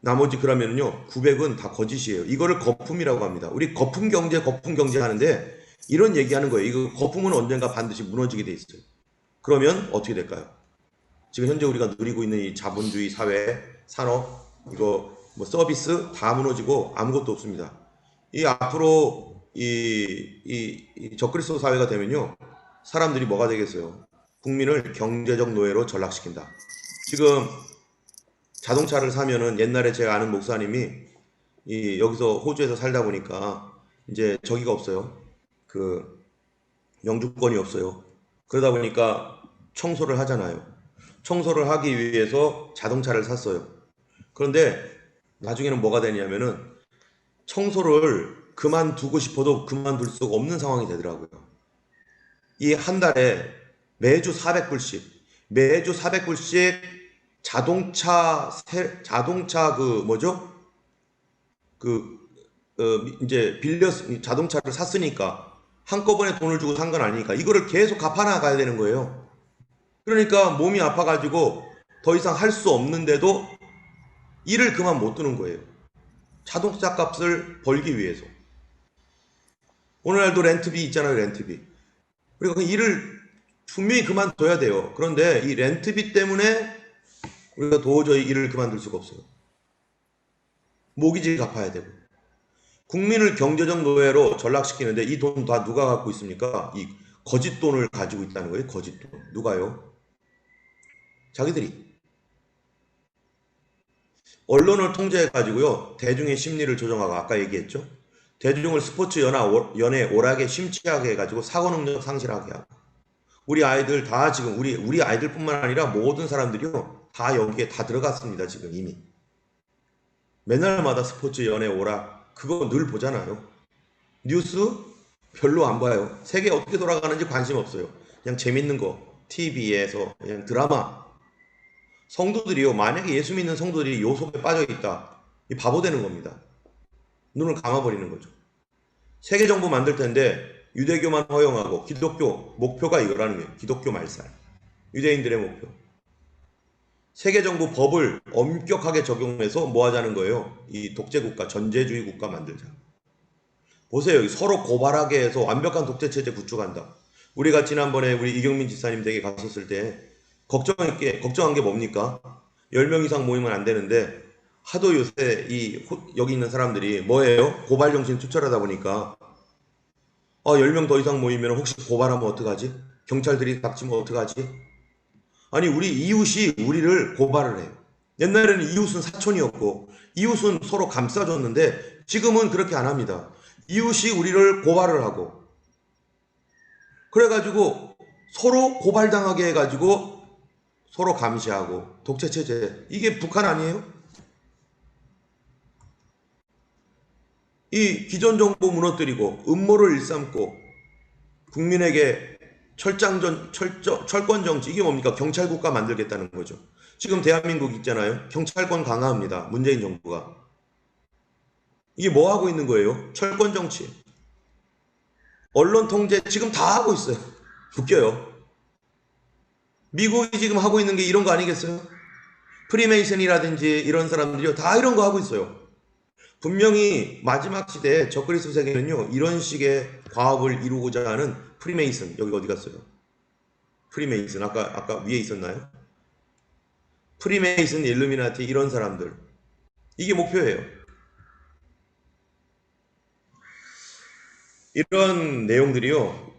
[SPEAKER 1] 나머지 그러면은요 900은 다 거짓이에요. 이거를 거품이라고 합니다. 우리 거품 경제 하는데 이런 얘기하는 거예요. 이거 거품은 언젠가 반드시 무너지게 돼 있어요. 그러면 어떻게 될까요? 지금 현재 우리가 누리고 있는 이 자본주의 사회, 산업, 이거 뭐 서비스 다 무너지고 아무것도 없습니다. 이 앞으로 이 적그리스도 사회가 되면요 사람들이 뭐가 되겠어요? 국민을 경제적 노예로 전락시킨다. 지금 자동차를 사면은 옛날에 제가 아는 목사님이 여기서 호주에서 살다 보니까 이제 저기가 없어요. 그 영주권이 없어요. 그러다 보니까 청소를 하잖아요. 청소를 하기 위해서 자동차를 샀어요. 그런데 나중에는 뭐가 되냐면은 청소를 그만두고 싶어도 그만둘 수가 없는 상황이 되더라고요. 이 한 달에 매주 400불씩 자동차 이제 자동차를 샀으니까 한꺼번에 돈을 주고 산 건 아니니까 이거를 계속 갚아나가야 되는 거예요. 그러니까 몸이 아파가지고 더 이상 할 수 없는데도 일을 그만 못 두는 거예요. 자동차 값을 벌기 위해서. 오늘날도 렌트비 있잖아요, 렌트비. 그리고 그 일을 분명히 그만둬야 돼요. 그런데 이 렌트비 때문에 우리가 도저히 일을 그만둘 수가 없어요. 모기지 갚아야 되고. 국민을 경제적 노예로 전락시키는데 이 돈 다 누가 갖고 있습니까? 이 거짓 돈을 가지고 있다는 거예요. 거짓 돈. 누가요? 자기들이. 언론을 통제해 가지고요. 대중의 심리를 조정하고 아까 얘기했죠. 대중을 스포츠 연애 오락에 심취하게 해가지고 사고 능력 상실하게 하고. 우리 아이들 다 지금 우리 아이들뿐만 아니라 모든 사람들이요. 다 여기에 다 들어갔습니다. 지금 이미. 맨날마다 스포츠 연애 오락 그거 늘 보잖아요. 뉴스 별로 안 봐요. 세계 어떻게 돌아가는지 관심 없어요. 그냥 재밌는 거 TV에서 그냥 드라마. 성도들이요. 만약에 예수 믿는 성도들이 요 속에 빠져 있다. 이 바보 되는 겁니다. 눈을 감아버리는 거죠. 세계 정부 만들 텐데 유대교만 허용하고 기독교 목표가 이거라는 거예요. 기독교 말살. 유대인들의 목표. 세계 정부 법을 엄격하게 적용해서 뭐 하자는 거예요? 이 독재국가, 전제주의 국가 만들자. 보세요. 서로 고발하게 해서 완벽한 독재체제 구축한다. 우리가 지난번에 우리 이경민 지사님 댁에 갔었을 때 걱정한 게 뭡니까? 10명 이상 모이면 안 되는데 하도 요새 여기 있는 사람들이 뭐예요? 고발 정신 투철하다 보니까 10명 더 이상 모이면 혹시 고발하면 어떡하지? 경찰들이 닥치면 어떡하지? 아니 우리 이웃이 우리를 고발을 해요. 옛날에는 이웃은 사촌이었고 이웃은 서로 감싸줬는데 지금은 그렇게 안 합니다. 이웃이 우리를 고발을 하고 그래가지고 서로 고발당하게 해가지고 서로 감시하고 독재체제. 이게 북한 아니에요? 이 기존 정부 무너뜨리고 음모를 일삼고 국민에게 철권 정치. 이게 뭡니까? 경찰 국가 만들겠다는 거죠. 지금 대한민국 있잖아요. 경찰권 강화합니다. 문재인 정부가. 이게 뭐 하고 있는 거예요? 철권 정치. 언론 통제 지금 다 하고 있어요. 웃겨요. 미국이 지금 하고 있는 게 이런 거 아니겠어요? 프리메이슨이라든지 이런 사람들이요. 다 이런 거 하고 있어요. 분명히 마지막 시대에 적그리스도 세계는요. 이런 식의 과업을 이루고자 하는 프리메이슨. 여기 어디 갔어요? 프리메이슨. 아까 위에 있었나요? 프리메이슨, 일루미나티 이런 사람들. 이게 목표예요. 이런 내용들이요.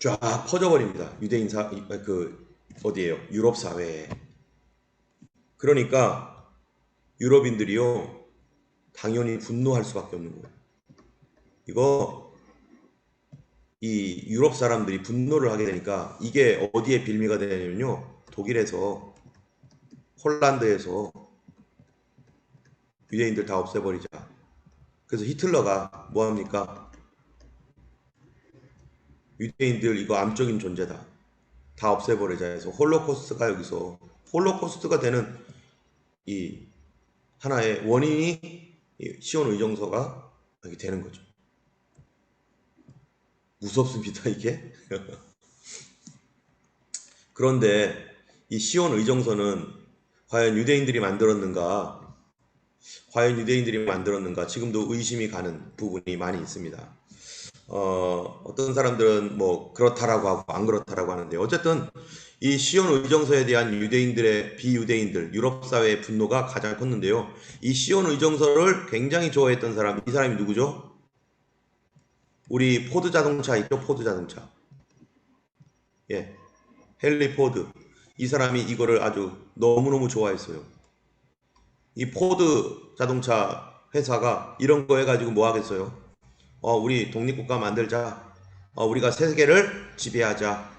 [SPEAKER 1] 쫙 퍼져버립니다. 유대인 어디에요? 유럽 사회에. 그러니까 유럽인들이요. 당연히 분노할 수밖에 없는 거예요. 이 유럽 사람들이 분노를 하게 되니까 이게 어디에 빌미가 되냐면요. 독일에서, 홀란드에서 유대인들 다 없애버리자. 그래서 히틀러가 뭐 합니까? 유대인들 이거 암적인 존재다. 다 없애버리자 해서 홀로코스트가 여기서 홀로코스트가 되는 이 하나의 원인이 시온 의정서가 이렇게 되는 거죠. 무섭습니다, 이게. 그런데 이 시온 의정서는 과연 유대인들이 만들었는가? 지금도 의심이 가는 부분이 많이 있습니다. 어떤 사람들은 뭐 그렇다라고 하고 안 그렇다라고 하는데 어쨌든 이 시온 의정서에 대한 유대인들의 비유대인들 유럽 사회의 분노가 가장 컸는데요. 이 시온 의정서를 굉장히 좋아했던 사람, 이 사람이 누구죠? 우리 포드 자동차 있죠? 포드 자동차. 예, 헨리 포드. 이 사람이 이거를 아주 너무너무 좋아했어요. 이 포드 자동차 회사가 이런 거 해가지고 뭐 하겠어요? 우리 독립국가 만들자. 우리가 세계를 지배하자.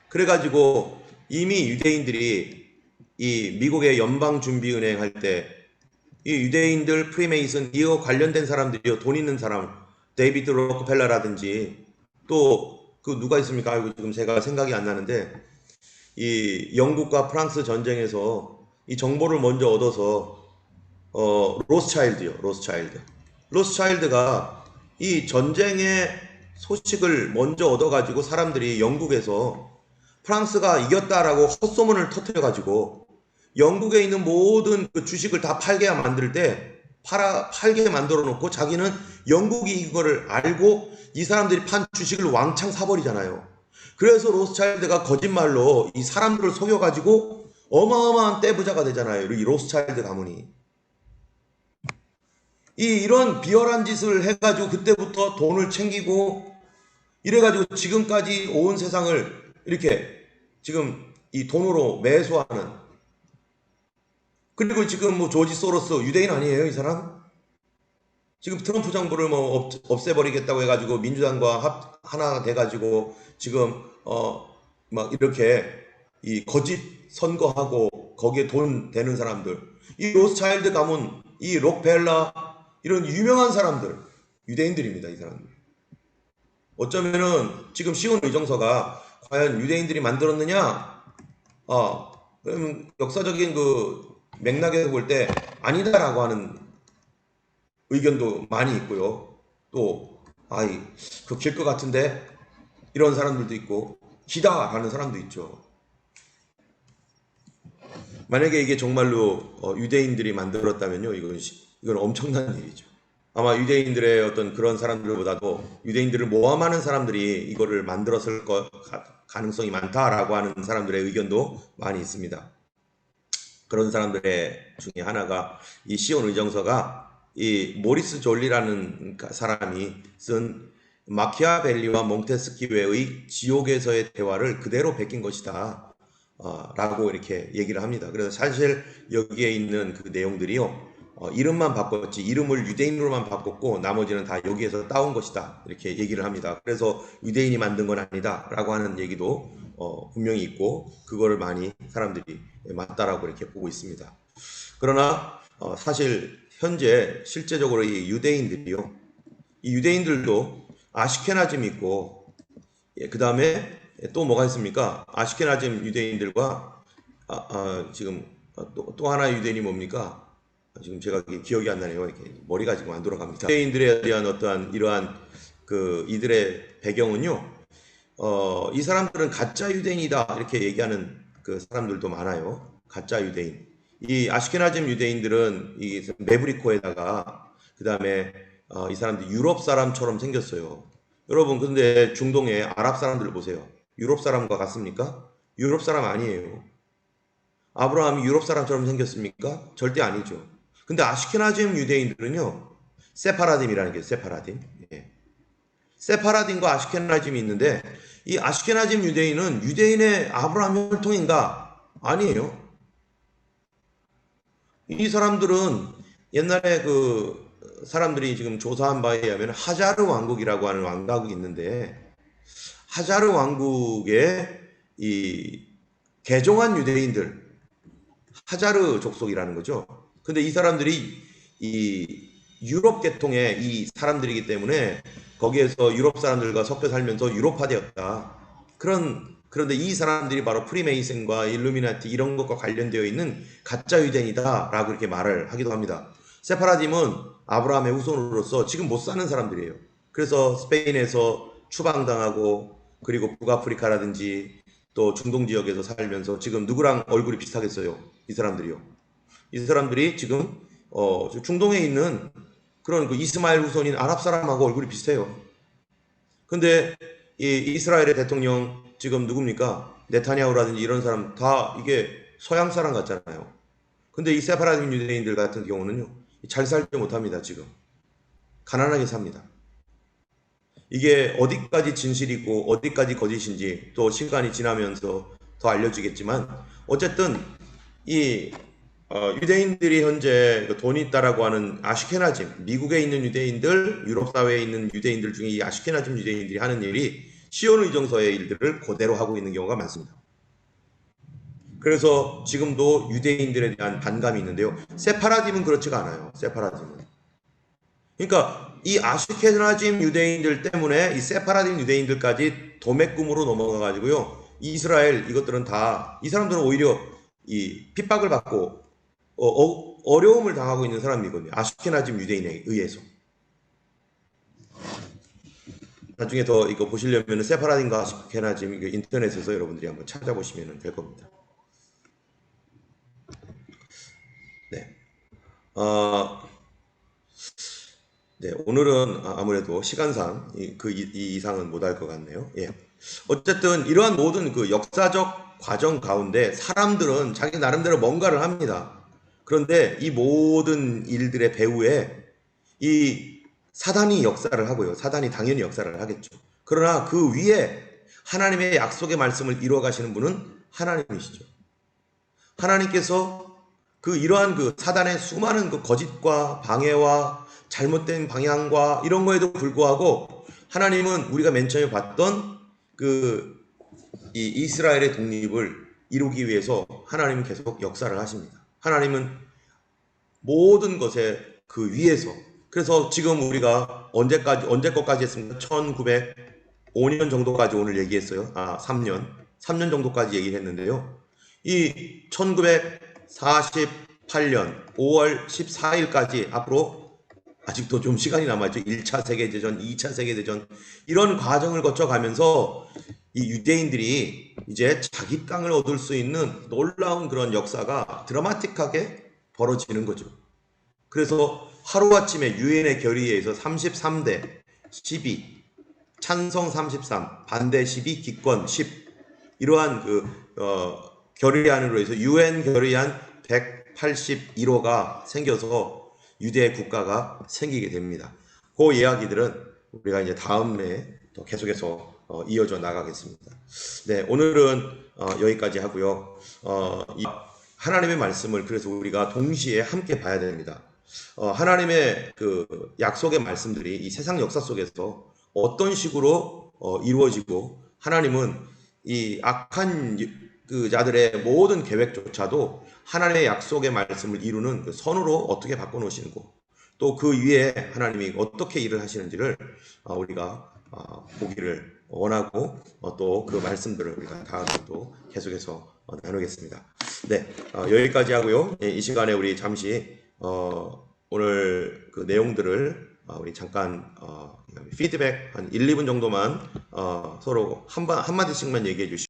[SPEAKER 1] 그래가지고 이미 유대인들이 이 미국의 연방준비은행 할 때 이 유대인들 프리메이슨 이거 관련된 사람들이요. 돈 있는 사람 데이비드 로크펠러라든지 또 그 누가 있습니까? 아이고 지금 제가 생각이 안 나는데 이 영국과 프랑스 전쟁에서 이 정보를 먼저 얻어서 로스차일드요. 로스차일드가 이 전쟁의 소식을 먼저 얻어가지고 사람들이 영국에서 프랑스가 이겼다라고 헛소문을 터뜨려가지고 영국에 있는 모든 그 주식을 다 팔게 만들 때 팔게 만들어 놓고 자기는 영국이 이거를 알고 이 사람들이 판 주식을 왕창 사버리잖아요. 그래서 로스차일드가 거짓말로 이 사람들을 속여가지고 어마어마한 떼부자가 되잖아요. 이 로스차일드 가문이. 이런 비열한 짓을 해가지고 그때부터 돈을 챙기고 이래가지고 지금까지 온 세상을 이렇게 지금 이 돈으로 매수하는. 그리고 지금 뭐 조지 소로스 유대인 아니에요, 이 사람? 지금 트럼프 정부를 뭐 없애버리겠다고 해가지고 민주당과 하나 돼가지고 지금 막 이렇게 이 거짓 선거하고 거기에 돈 되는 사람들, 이 로스차일드 가문, 이 록펠러 이런 유명한 사람들 유대인들입니다, 이 사람들. 어쩌면은 지금 시온 의정서가 과연 유대인들이 만들었느냐? 그러면 역사적인 그 맥락에서 볼 때 아니다라고 하는 의견도 많이 있고요. 또 그길 것 같은데 이런 사람들도 있고 기다라는 사람도 있죠. 만약에 이게 정말로 유대인들이 만들었다면요, 이건 엄청난 일이죠. 아마 유대인들의 어떤 그런 사람들보다도 유대인들을 모함하는 사람들이 이거를 만들었을 가능성이 많다라고 하는 사람들의 의견도 많이 있습니다. 그런 사람들의 중에 하나가 이 시온 의정서가 이 모리스 졸리라는 사람이 쓴 마키아벨리와 몽테스키웨의 지옥에서의 대화를 그대로 베낀 것이다 라고 이렇게 얘기를 합니다. 그래서 사실 여기에 있는 그 내용들이요, 이름만 바꿨지 이름을 유대인으로만 바꿨고 나머지는 다 여기에서 따온 것이다 이렇게 얘기를 합니다. 그래서 유대인이 만든 건 아니다 라고 하는 얘기도 분명히 있고, 그거를 많이 사람들이 맞다라고 이렇게 보고 있습니다. 그러나 사실 현재 실제적으로 이 유대인들이요, 이 유대인들도 아시케나즘 있고, 그 다음에 또 뭐가 있습니까? 아시케나즘 유대인들과 지금 또 하나 유대인이 뭡니까? 지금 제가 기억이 안 나네요. 이렇게 머리가 지금 안 돌아갑니다. 유대인들에 대한 어떠한 이러한 그 이들의 배경은요, 이 사람들은 가짜 유대인이다 이렇게 얘기하는 그 사람들도 많아요. 가짜 유대인. 이 아시케나즘 유대인들은 이 매브리코에다가 그 다음에 이 사람들 유럽 사람처럼 생겼어요. 여러분 근데 중동의 아랍 사람들 보세요. 유럽 사람과 같습니까? 유럽 사람 아니에요. 아브라함이 유럽 사람처럼 생겼습니까? 절대 아니죠. 근데 아시케나즘 유대인들은요, 세파라딤이라는 게 세파라딤. 세파라딤과 아시케나즘이 있는데, 이 아시케나즘 유대인은 유대인의 아브라함 혈통인가? 아니에요. 이 사람들은 옛날에 그 사람들이 지금 조사한 바에 의하면 하자르 왕국이라고 하는 왕국이 있는데, 하자르 왕국의 이 개종한 유대인들, 하자르 족속이라는 거죠. 근데 이 사람들이 이 유럽 계통의 이 사람들이기 때문에 거기에서 유럽 사람들과 섞여 살면서 유럽화되었다. 그런데 이 사람들이 바로 프리메이슨과 일루미나티 이런 것과 관련되어 있는 가짜 유대인이다라고 이렇게 말을 하기도 합니다. 세파라딤은 아브라함의 후손으로서 지금 못 사는 사람들이에요. 그래서 스페인에서 추방당하고 그리고 북아프리카라든지 또 중동 지역에서 살면서 지금 누구랑 얼굴이 비슷하겠어요? 이 사람들이요. 이 사람들이 지금 중동에 있는 그런 그 이스마엘 후손인 아랍 사람하고 얼굴이 비슷해요. 근데 이 이스라엘의 대통령 지금 누굽니까? 네타냐후라든지 이런 사람 다 이게 서양 사람 같잖아요. 근데 이 세파라딤 유대인들 같은 경우는요, 잘 살지 못합니다. 지금 가난하게 삽니다. 이게 어디까지 진실이고 어디까지 거짓인지 또 시간이 지나면서 더 알려지겠지만, 어쨌든 이 유대인들이 현재 돈이 있다라고 하는 아시케나즘, 미국에 있는 유대인들, 유럽 사회에 있는 유대인들 중에 이 아시케나즘 유대인들이 하는 일이 시온 의정서의 일들을 그대로 하고 있는 경우가 많습니다. 그래서 지금도 유대인들에 대한 반감이 있는데요. 세파라딤은 그렇지가 않아요. 세파라딤은. 그러니까 이 아시케나즘 유대인들 때문에 이 세파라딤 유대인들까지 도매꿈으로 넘어가 가지고요, 이스라엘 이것들은 다, 이 사람들은 오히려 이 핍박을 받고 어려움을 당하고 있는 사람이거든요. 아시케나즘 유대인에 의해서. 나중에 더 이거 보시려면 세파라딤과 아시케나즘 이거 인터넷에서 여러분들이 한번 찾아보시면 될 겁니다. 네. 네, 오늘은 아무래도 시간상 이 이상은 못할 것 같네요. 예. 어쨌든 이러한 모든 그 역사적 과정 가운데 사람들은 자기 나름대로 뭔가를 합니다. 그런데 이 모든 일들의 배후에 이 사단이 역사를 하고요. 사단이 당연히 역사를 하겠죠. 그러나 그 위에 하나님의 약속의 말씀을 이루어 가시는 분은 하나님이시죠. 하나님께서 그 이러한 그 사단의 수많은 그 거짓과 방해와 잘못된 방향과 이런 거에도 불구하고 하나님은 우리가 맨 처음에 봤던 그 이 이스라엘의 독립을 이루기 위해서 하나님은 계속 역사를 하십니다. 하나님은 모든 것에 그 위에서, 그래서 지금 우리가 언제 것까지 했습니까? 1905년 정도까지 오늘 얘기했어요. 3년 정도까지 얘기를 했는데요. 이 1948년 5월 14일까지 앞으로 아직도 좀 시간이 남아있죠. 1차 세계대전, 2차 세계대전 이런 과정을 거쳐가면서 이 유대인들이 이제 자기 땅을 얻을 수 있는 놀라운 그런 역사가 드라마틱하게 벌어지는 거죠. 그래서 하루아침에 유엔의 결의에 의해서 33대 12, 찬성 33, 반대 12, 기권 10 이러한 그 결의안으로 해서 유엔 결의안 181호가 생겨서 유대 국가가 생기게 됩니다. 그 이야기들은 우리가 이제 다음에 또 계속해서 이어져 나가겠습니다. 네, 오늘은 여기까지 하고요. 이 하나님의 말씀을 그래서 우리가 동시에 함께 봐야 됩니다. 하나님의 그 약속의 말씀들이 이 세상 역사 속에서 어떤 식으로 이루어지고 하나님은 이 악한 그 자들의 모든 계획조차도 하나님의 약속의 말씀을 이루는 그 선으로 어떻게 바꿔놓으시고 또 그 위에 하나님이 어떻게 일을 하시는지를 우리가 보기를 원하고 또 그 말씀들을 우리가 다음에 또 계속해서 나누겠습니다. 네, 여기까지 하고요. 이 시간에 우리 잠시 오늘 그 내용들을 우리 잠깐 피드백 한 1, 2분 정도만 서로 한마디씩만 얘기해 주시고